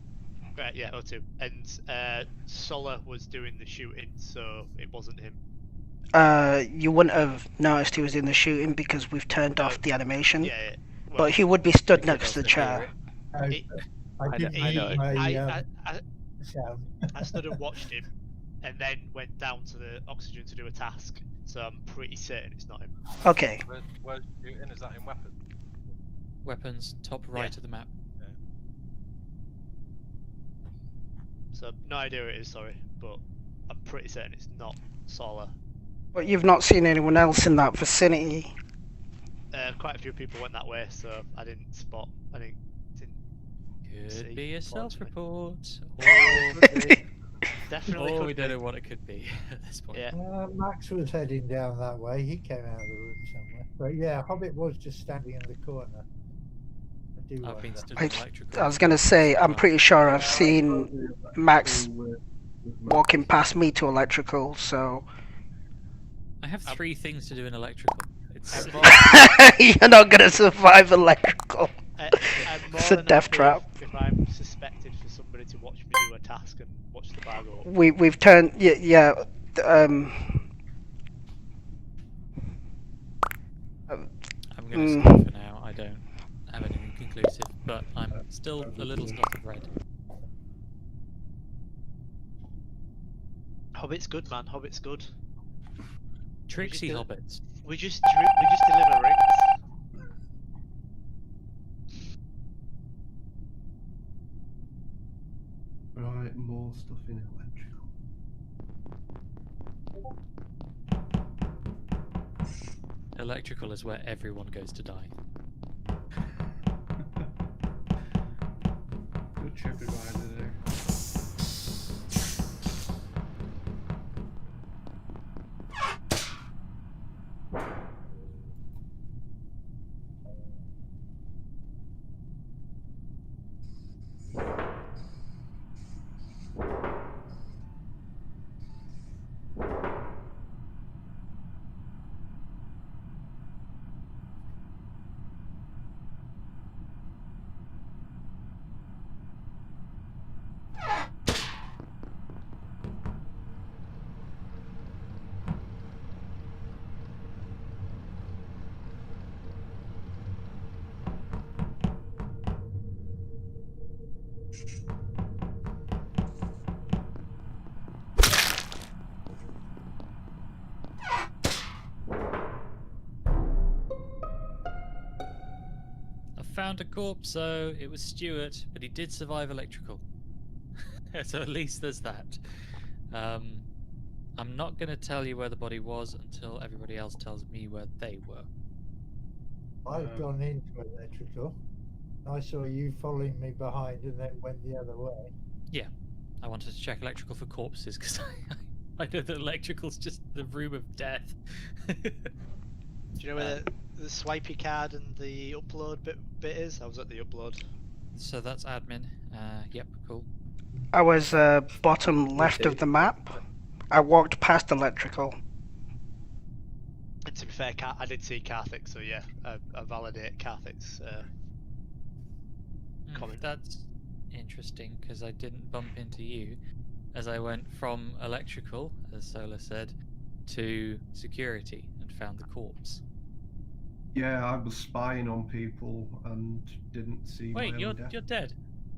Right, yeah, O2. And Solar was doing the shooting, so it wasn't him. You wouldn't have noticed he was in the shooting because we've turned off the animation. Yeah. Well, But he would be stood next to the chair. He- I did he- mute my I sound. I stood and watched him, and then went down to the oxygen to do a task. So I'm pretty certain it's not him. Okay. Where's shooting? Is that in weapon? Weapons, top right of the map. So no idea who it is, sorry, but I'm pretty certain it's not Solar. But you've not seen anyone else in that vicinity. Quite a few people went that way, so I didn't spot. Could see be a what's self-report. Definitely. Or could we don't be. know what it could be at this point. Yeah. Max was heading down that way. He came out of the room somewhere. But yeah, Hobbit was just standing in the corner. I do I've been wonder. stood in electrical. I was gonna say, I'm pretty sure I've seen Max walking past me to electrical, so I have 3 things to do in electrical. It's you're not gonna survive electrical. I'm more It's a than death happy trap. If I'm suspected for somebody to watch me do a task and watch the bar go up. We've turned yeah. I'm gonna Mm. stop for now. I don't have anything conclusive, but I'm still a little stuck of red. Hobbit's good, man. Hobbit's good. Tricksy do- hobbits. We just deliver rings. Right, more stuff in electrical. Electrical is where everyone goes to die. Good TripAdvisor there. I found a corpse, so it was Stuart, but he did survive electrical. So at least there's that. I'm not going to tell you where the body was until everybody else tells me where they were. I've gone into electrical. I saw you following me behind and then went the other way. Yeah, I wanted to check electrical for corpses because I know that electrical's just the room of death. Do you know where the swipey card and the upload bit is? I was at the upload. So that's admin. Yep, cool. I was bottom left of the map. I walked past electrical. And to be fair, I did see Karthik, so yeah, I validate Karthik's comment. That's interesting because I didn't bump into you as I went from electrical, as Solar said, to security and found the corpse. Yeah, I was spying on people and didn't see. Wait, my own you're death. dead.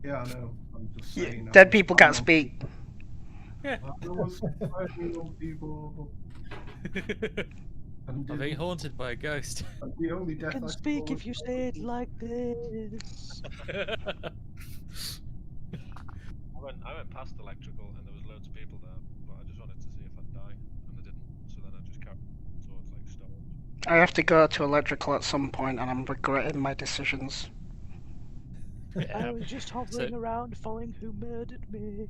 Yeah, I know. I'm just Yeah, saying. I dead was people spying can't on speak. Yeah. I was spying on people. I'm being haunted by a ghost. And the only death can I speak saw if you say it like this. I went past electrical and there was loads of people there, but I just wanted to see if I'd die, and I didn't. So then I just carried towards like storage. I have to go to electrical at some point, and I'm regretting my decisions. I was just hovering around following who murdered me.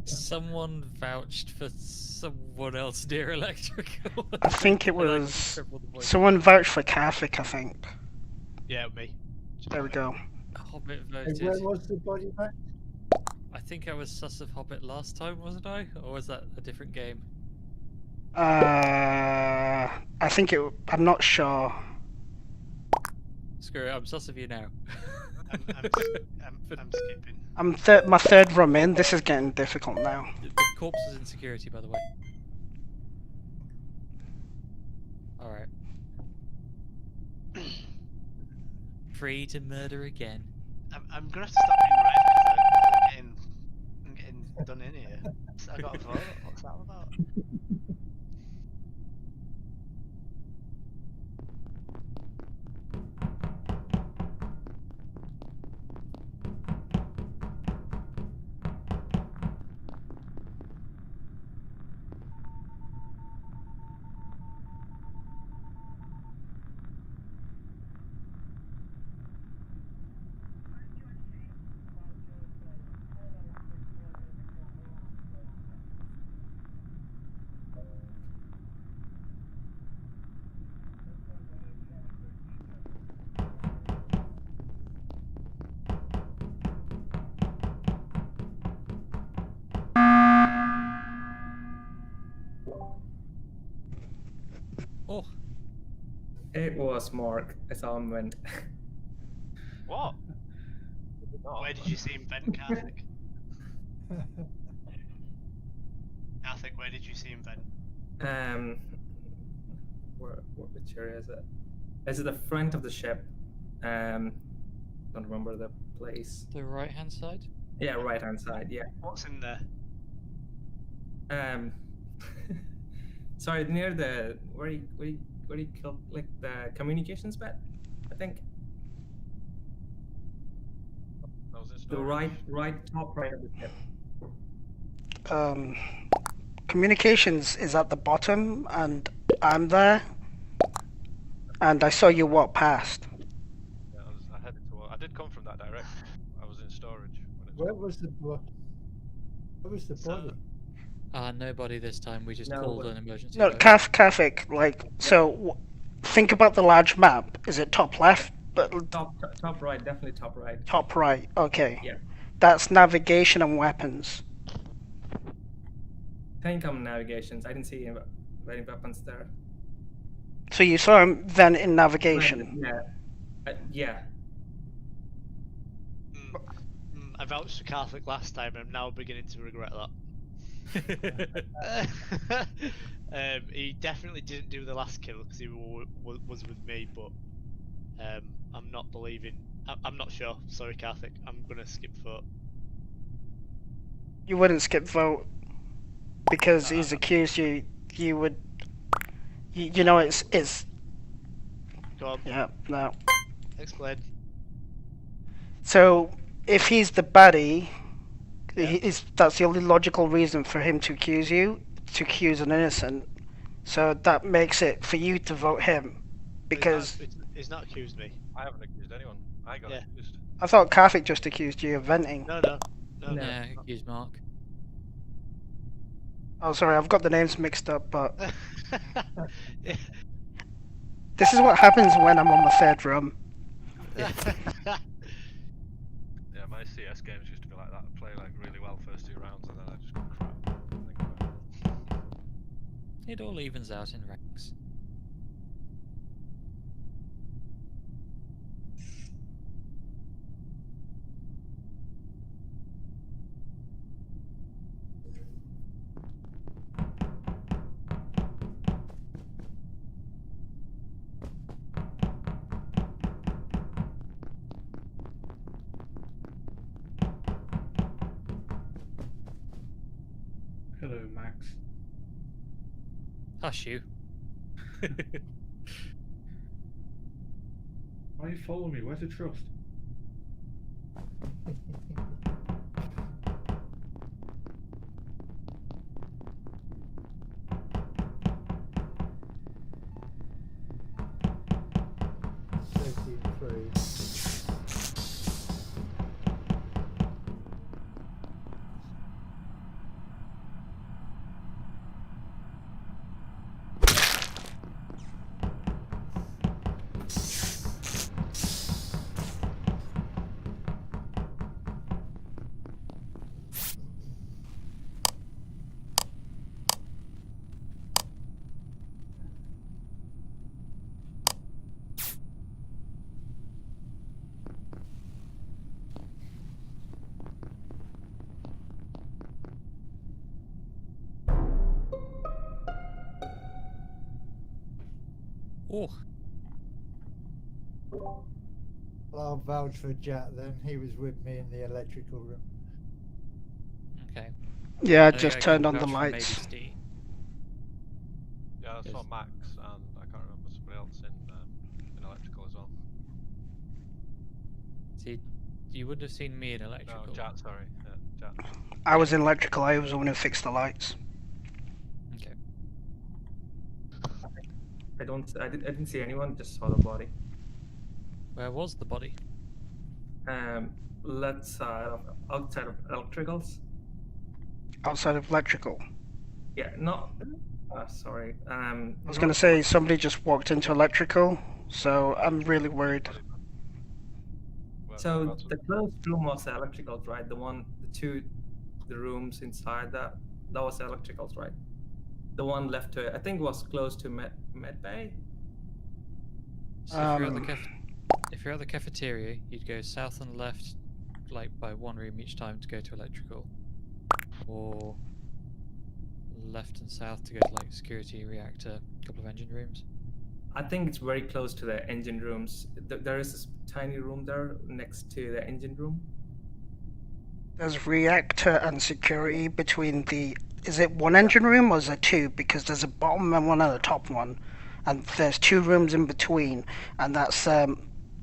Someone vouched for someone else near electrical. I think it And I was tripled the voice. someone vouched for Karthik, I think. Yeah, me. There we go. Hobbit Hey, voted. where was the body back? I think I was sus of Hobbit last time, wasn't I? Or was that a different game? I think it. I'm not sure. Screw it, I'm sus of you now. I'm skipping. I'm my third run in. This is getting difficult now. The corpse is in security, by the way. Alright. Free to murder again. I'm gonna have to stop being red because I'm getting done in here. I got a vote. What's that all about? Oh. It was Mark. I saw him when. What? Where did you see him vent, Karthik? Karthik, where did you see him vent? Which area is it? Is it the front of the ship? Don't remember the place. The right hand side? Yeah, right hand side. Yeah. What's in there? Sorry, near the where you kill like the communications bed, I think. That was in The storage. right top right of the ship. Communications is at the bottom, and I'm there, and I saw you walk past. Yeah, I headed toward. I did come from that direction. I was in storage when it Where was the body? Nobody this time. We just called an emergency. No, vote. Kafik, like, so think about the large map. Is it top left? But Top right, definitely top right. top right. Okay. Yeah. That's navigation and weapons. Income navigations. I didn't see any weapons there. So you saw him then in navigation. Yeah. Yeah. I vouched for Catholic last time, and I'm now beginning to regret that. He definitely didn't do the last kill because he was with me, but I'm not believing. I'm not sure. Sorry, Catholic. I'm gonna skip vote. You wouldn't skip vote because he's accused you. You would. You know it's. Go on. Yeah. No. Explain. So if he's the baddie, that's the only logical reason for him to accuse you, to accuse an innocent. So that makes it for you to vote him, because He's not accused me. I haven't accused anyone. I got accused. I thought Kafik just accused you of venting. No. Yeah, accused Mark. Oh, sorry, I've got the names mixed up, but this is what happens when I'm on the third room. Yeah, my CS games used to be like that. I'd play like really well first 2 rounds, and then I just got crap. It all evens out in ranks. Hello, Max. Hush you. Why you follow me? Where's the trust? Oh. Well, I'll vouch for Jack then. He was with me in the electrical room. Okay. Yeah, I I think just I turned can on the vouch for maybe lights. Steve. Yeah, I saw Max, and I can't remember somebody else in electrical as well. See, you wouldn't have seen me in electrical. No, Jat, sorry. Yeah, Jat. I was in electrical. I was the one who fixed the lights. Okay. I didn't see anyone. Just saw the body. Where was the body? Left side outside of electricals. Outside of electrical. Yeah, not. Sorry. I was going to say somebody just walked into electrical, so I'm really worried. So the closed room was electricals, right? The rooms inside that was electricals, right? The one left to, I think, was close to med bay. So if you're at the cafeteria, you'd go south and left, like by 1 room each time to go to electrical, or left and south to go to like security, reactor, a couple of engine rooms. I think it's very close to the engine rooms. There is this tiny room there next to the engine room. There's reactor and security between the is it one engine room or is it two? Because there's a bottom and one and a top one, and there's 2 rooms in between, and that's the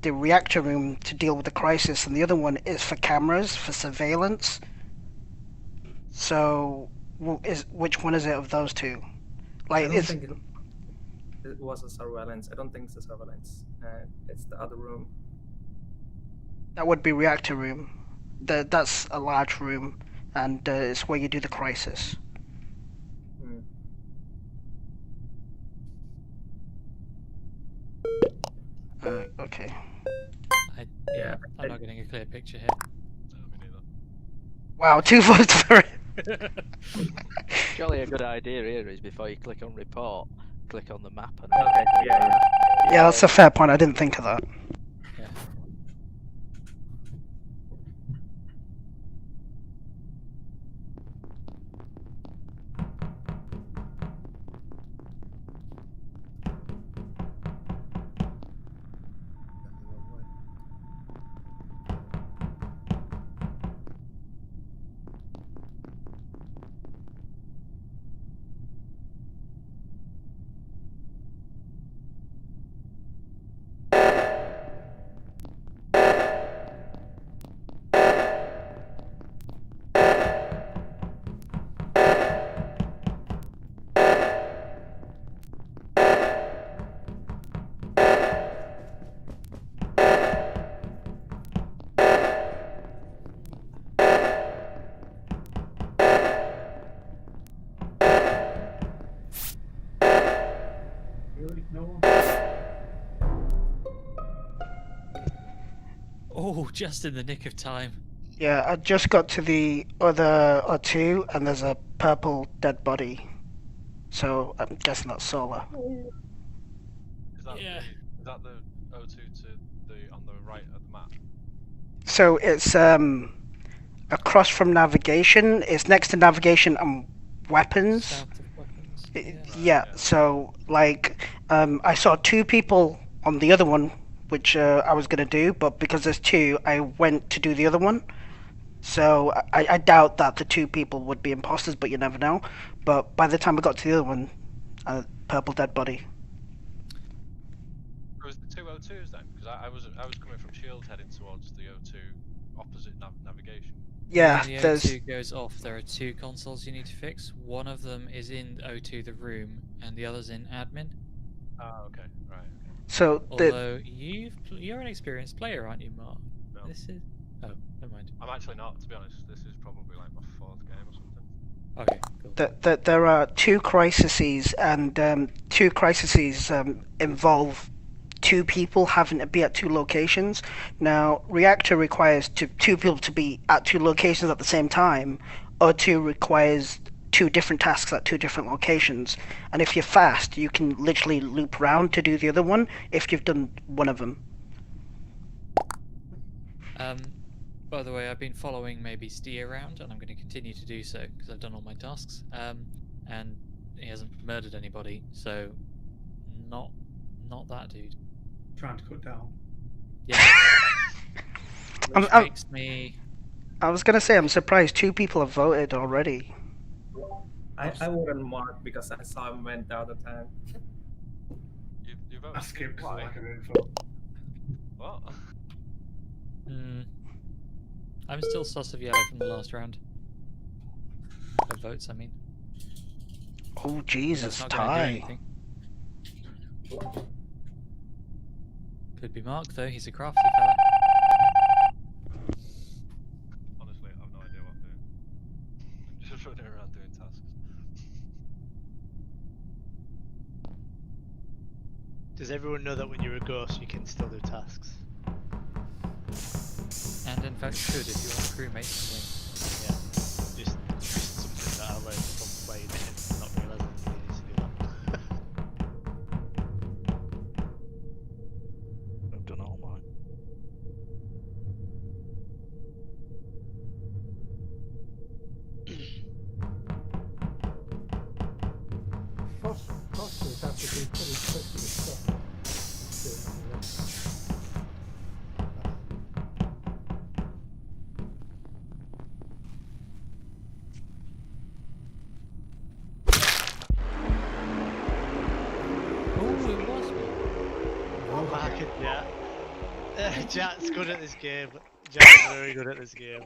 reactor room to deal with the crisis, and the other one is for cameras for surveillance. So, which one is it of those two? I Like, don't is think it was a surveillance. I don't think it's a surveillance. It's the other room. that would be reactor room. That's a large room, and it's where you do the crisis. Hmm. Okay. Yeah. I'm not getting a clear picture here. No, me neither. Wow, 2 votes for it. Surely a good idea here is before you click on report, click on the map and. Okay. Yeah. Yeah, that's a fair point. I didn't think of that. Yeah. Really? No one? Oh, just in the nick of time. Yeah, I just got to the other O2, and there's a purple dead body. So I'm guessing that's Solar. Is that Yeah. is that the O2 to the on the right of the map? So it's across from navigation. It's next to navigation and weapons. South of weapons. Yeah. So like, I saw 2 people on the other one, which I was gonna do, but because there's 2, I went to do the other one. So I doubt that the 2 people would be imposters, but you never know. But by the time I got to the other one, purple dead body. Or was the 2 O2s then? Because I was coming from Shield heading towards the O2 opposite navigation. Yeah, When the there's. O2 goes off, there are 2 consoles you need to fix. One of them is in O2 the room, and the other's in admin. Ah, okay, right. So the Although you're an experienced player, aren't you, Mark? No. This is. Oh, never mind. I'm actually not, to be honest. This is probably like my 4th game or something. Okay, cool. there are 2 crises, and 2 crises involve 2 people having to be at 2 locations. Now, Reactor requires 2 people to be at 2 locations at the same time, or 2 requires 2 different tasks at 2 different locations. And if you're fast, you can literally loop round to do the other one if you've done one of them. By the way, I've been following maybe Stee around, and I'm going to continue to do so because I've done all my tasks. And he hasn't murdered anybody, so not that dude. Trying to cut down. Yeah. Which I'm- makes me. I was gonna say, I'm surprised 2 people have voted already. I wouldn't mark because I saw him went the other time. You voted I skipped because I why? like an info. What? I'm still sus of yellow from the last round. Of votes, I mean. Oh Jesus, That's not gonna do tie. anything. Could be Mark though. He's a crafty fella. Honestly, I have no idea what I'm doing. I'm just running around doing tasks. Does everyone know that when you're a ghost, you can still do tasks? And in fact, should if you want a crewmate. So. Yeah. Just something that I learned from playing it and not realising you needed to do that. I've done all mine. Fosters have to be pretty quick with stuff. Jack's good at this game. Jack's very good at this game.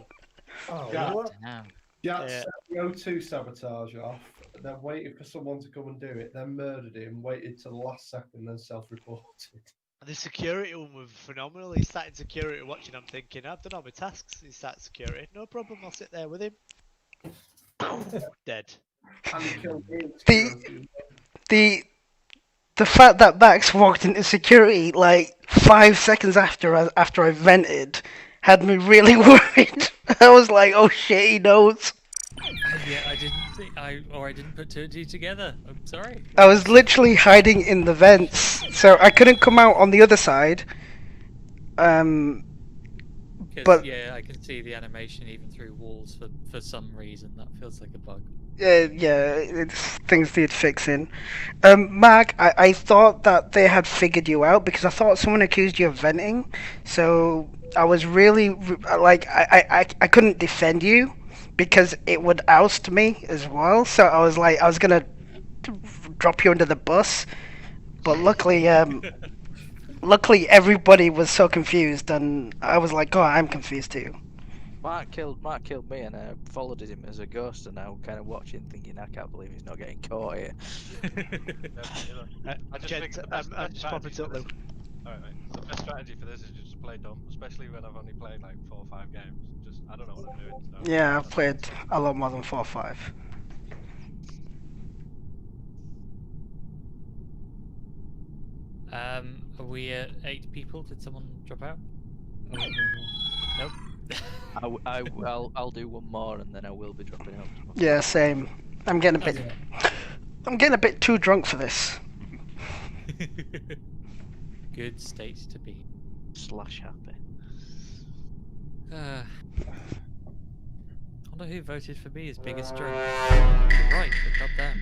Oh, Yeah. what? Damn. Jack Yeah. set the O2 sabotage off, then waited for someone to come and do it, then murdered him, waited till the last second, then self-reported. The security one was phenomenal. He sat in security watching. I'm thinking, I've done all my tasks. He sat security. No problem. I'll sit there with him. Dead. And he killed me in The- security. The fact that Max walked into security like 5 seconds after I vented had me really worried. I was like, oh shit, he knows. Yeah, I didn't put two and two together. I'm sorry. I was literally hiding in the vents, so I couldn't come out on the other side. Because But- yeah, I can see the animation even through walls for some reason. That feels like a bug. Yeah, it's things need fixing. Mark, I thought that they had figured you out because I thought someone accused you of venting. So I was really like, I couldn't defend you because it would oust me as well. So I was like, I was gonna drop you under the bus, but luckily, luckily everybody was so confused, and I was like, oh, I'm confused too. Mark killed me, and I followed him as a ghost, and now kind of watching, thinking, I can't believe he's not getting caught here. I just Gents, think the I'm best just popping strategy to for Luke. this- Alright, mate. The best strategy for this is just to play dumb, especially when I've only played like 4 or 5 games. Just I don't know what I'm doing. So Yeah, I've played a lot more than 4 or 5. Are we at 8 people? Did someone drop out? Nope. I'll do one more, and then I will be dropping out. Yeah, same. I'm getting a bit too drunk for this. Good state to be. / happy. I wonder who voted for me as biggest drunk. You're right, but goddamn.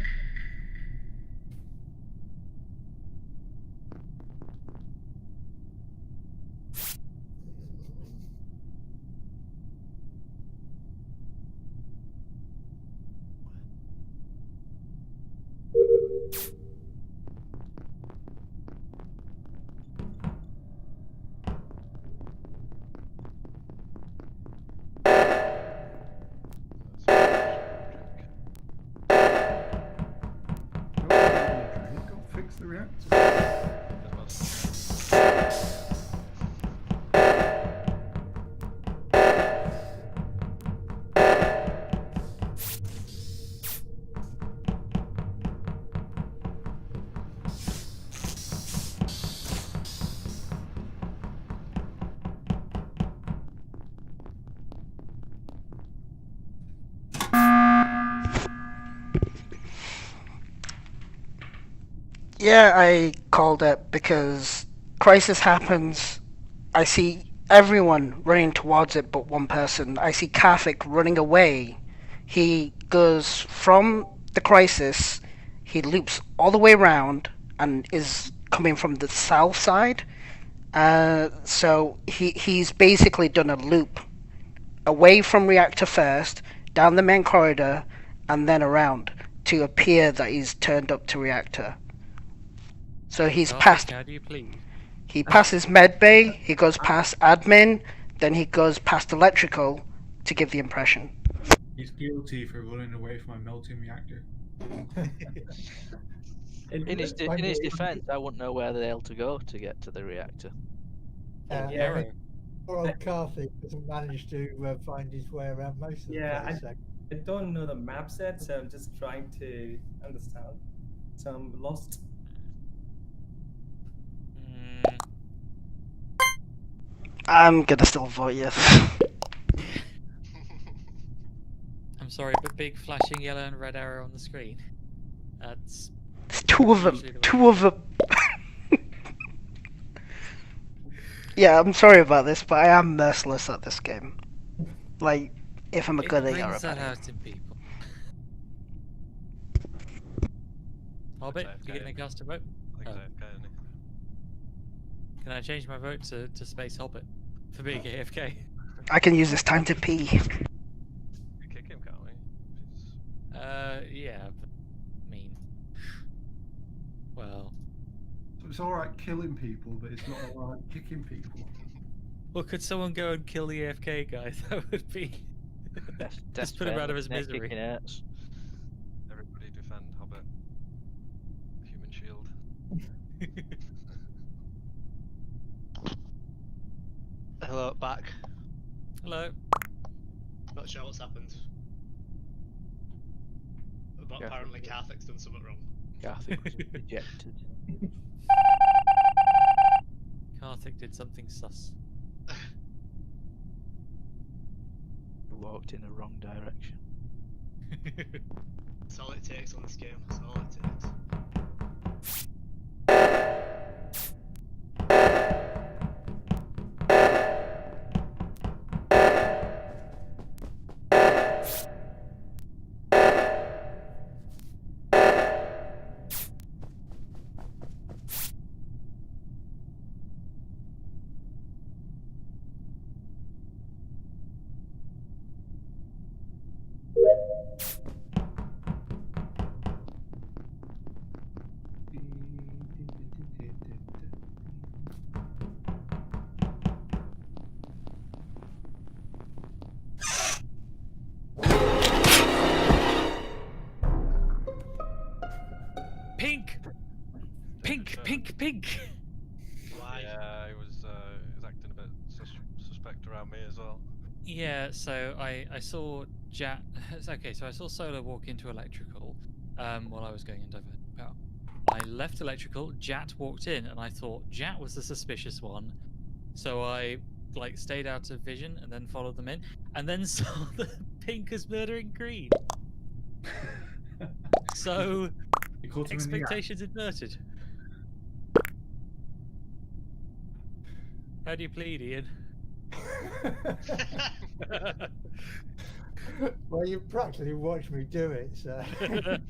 Go fix the reactor. Yeah, I called it because crisis happens. I see everyone running towards it but one person. I see Karthik running away. He goes from the crisis, he loops all the way around and is coming from the south side. So he's basically done a loop away from reactor first, down the main corridor, and then around to appear that he's turned up to reactor. So he's Karthik, passed. How do you plead? He passes medbay. He goes past admin. Then he goes past electrical to give the impression. He's guilty for running away from a melting reactor. In his defence, I wouldn't know where the hell to go to get to the reactor. Yeah, poor old Karthik doesn't manage to find his way around most of the place. I don't know the map set, so I'm just trying to understand. So I'm lost. I'm gonna still vote yes. I'm sorry, but big flashing yellow and red arrow on the screen. That's It's two of them. usually the way- Two of them. Yeah, I'm sorry about this, but I am merciless at this game. Like, if I'm a It good brings AR or that bad. out in people. Hobbit, you getting a cast to vote? I think Oh. so, okay, isn't it? Can I change my vote to Space Hobbit for being AFK? I can use this time to pee. We kick him, can't we? Yeah, but I mean, well, So it's alright killing people, but it's not alright kicking people. Well, could someone go and kill the AFK guy? That would be just put him out of his misery. Everybody defend Hobbit. Human shield. Hello, back. Hello. Not sure what's happened. But apparently Karthik's done something wrong. Karthik was ejected. Karthik did something sus. Walked in the wrong direction. That's all it takes on this game. That's all it takes. Pink! Pink! Pink! Pink! Why? Yeah, he was acting a bit suspect around me as well. Yeah, so I saw Jat. Okay, so I saw Solar walk into electrical while I was going into power. I left electrical. Jat walked in, and I thought Jat was the suspicious one. So I stayed out of vision and then followed them in, and then saw the Pink as murdering Green. So expectations inverted. How do you plead, Ian? Well, you practically watched me do it, so. Never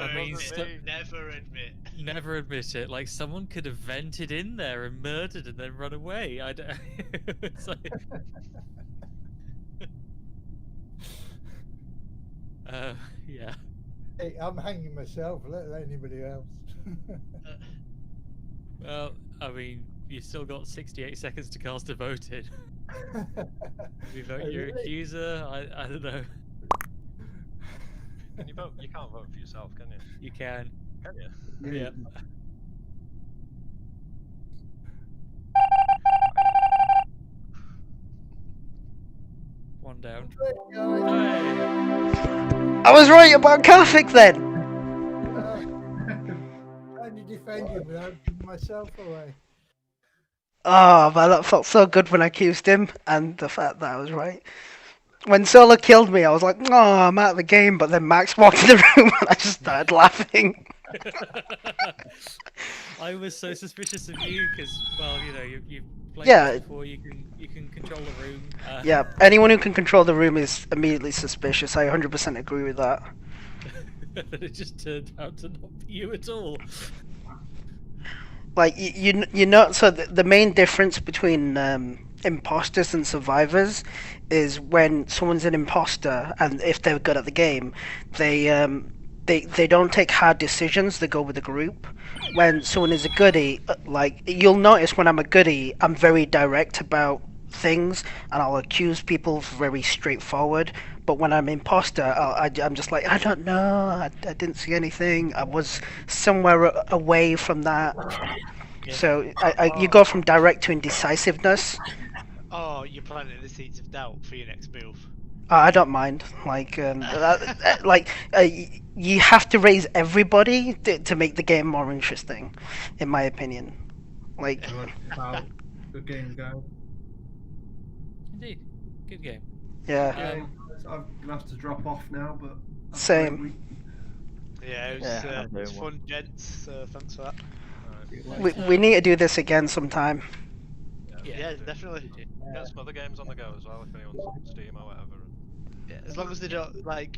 admit. Never admit. Never admit it. Like someone could have vented in there and murdered and then run away. I don't. It's like... yeah. Hey, I'm hanging myself. Let anybody else. Well, I mean, you've still got 68 seconds to cast a vote in. You vote your accuser. I don't know. Can you vote? You can't vote for yourself, can you? You can. Can you? Yeah. One down. I was right about Karthik then. How do you defend you without giving myself away? Oh man, that felt so good when I accused him, and the fact that I was right. When Solar killed me, I was like, "Oh, I'm out of the game." But then Max walked in the room, and I just started laughing. I was so suspicious of you because, well, you know, you've played Yeah. this before. You can control the room. Yeah, anyone who can control the room is immediately suspicious. I 100% agree with that. It just turned out to not be you at all. Like you know, so the main difference between imposters and survivors is when someone's an imposter and if they're good at the game, they don't take hard decisions. They go with the group. When someone is a goodie, like you'll notice when I'm a goodie, I'm very direct about things and I'll accuse people very straightforward. But when I'm imposter, I'm just like, I don't know, I didn't see anything, I was somewhere away from that. Yeah. So you go from direct to indecisiveness. Oh, you're planting the seeds of doubt for your next move. I don't mind. Like, you have to raise everybody to make the game more interesting, in my opinion. Like, good game, guys. Indeed, good game. Yeah. I'm gonna have to drop off now, but same. Yeah, it was fun, gents. So thanks for that. We need to do this again sometime. Yeah, definitely. Got some other games on the go as well if anyone's on Steam or whatever. Yeah, as long as they don't like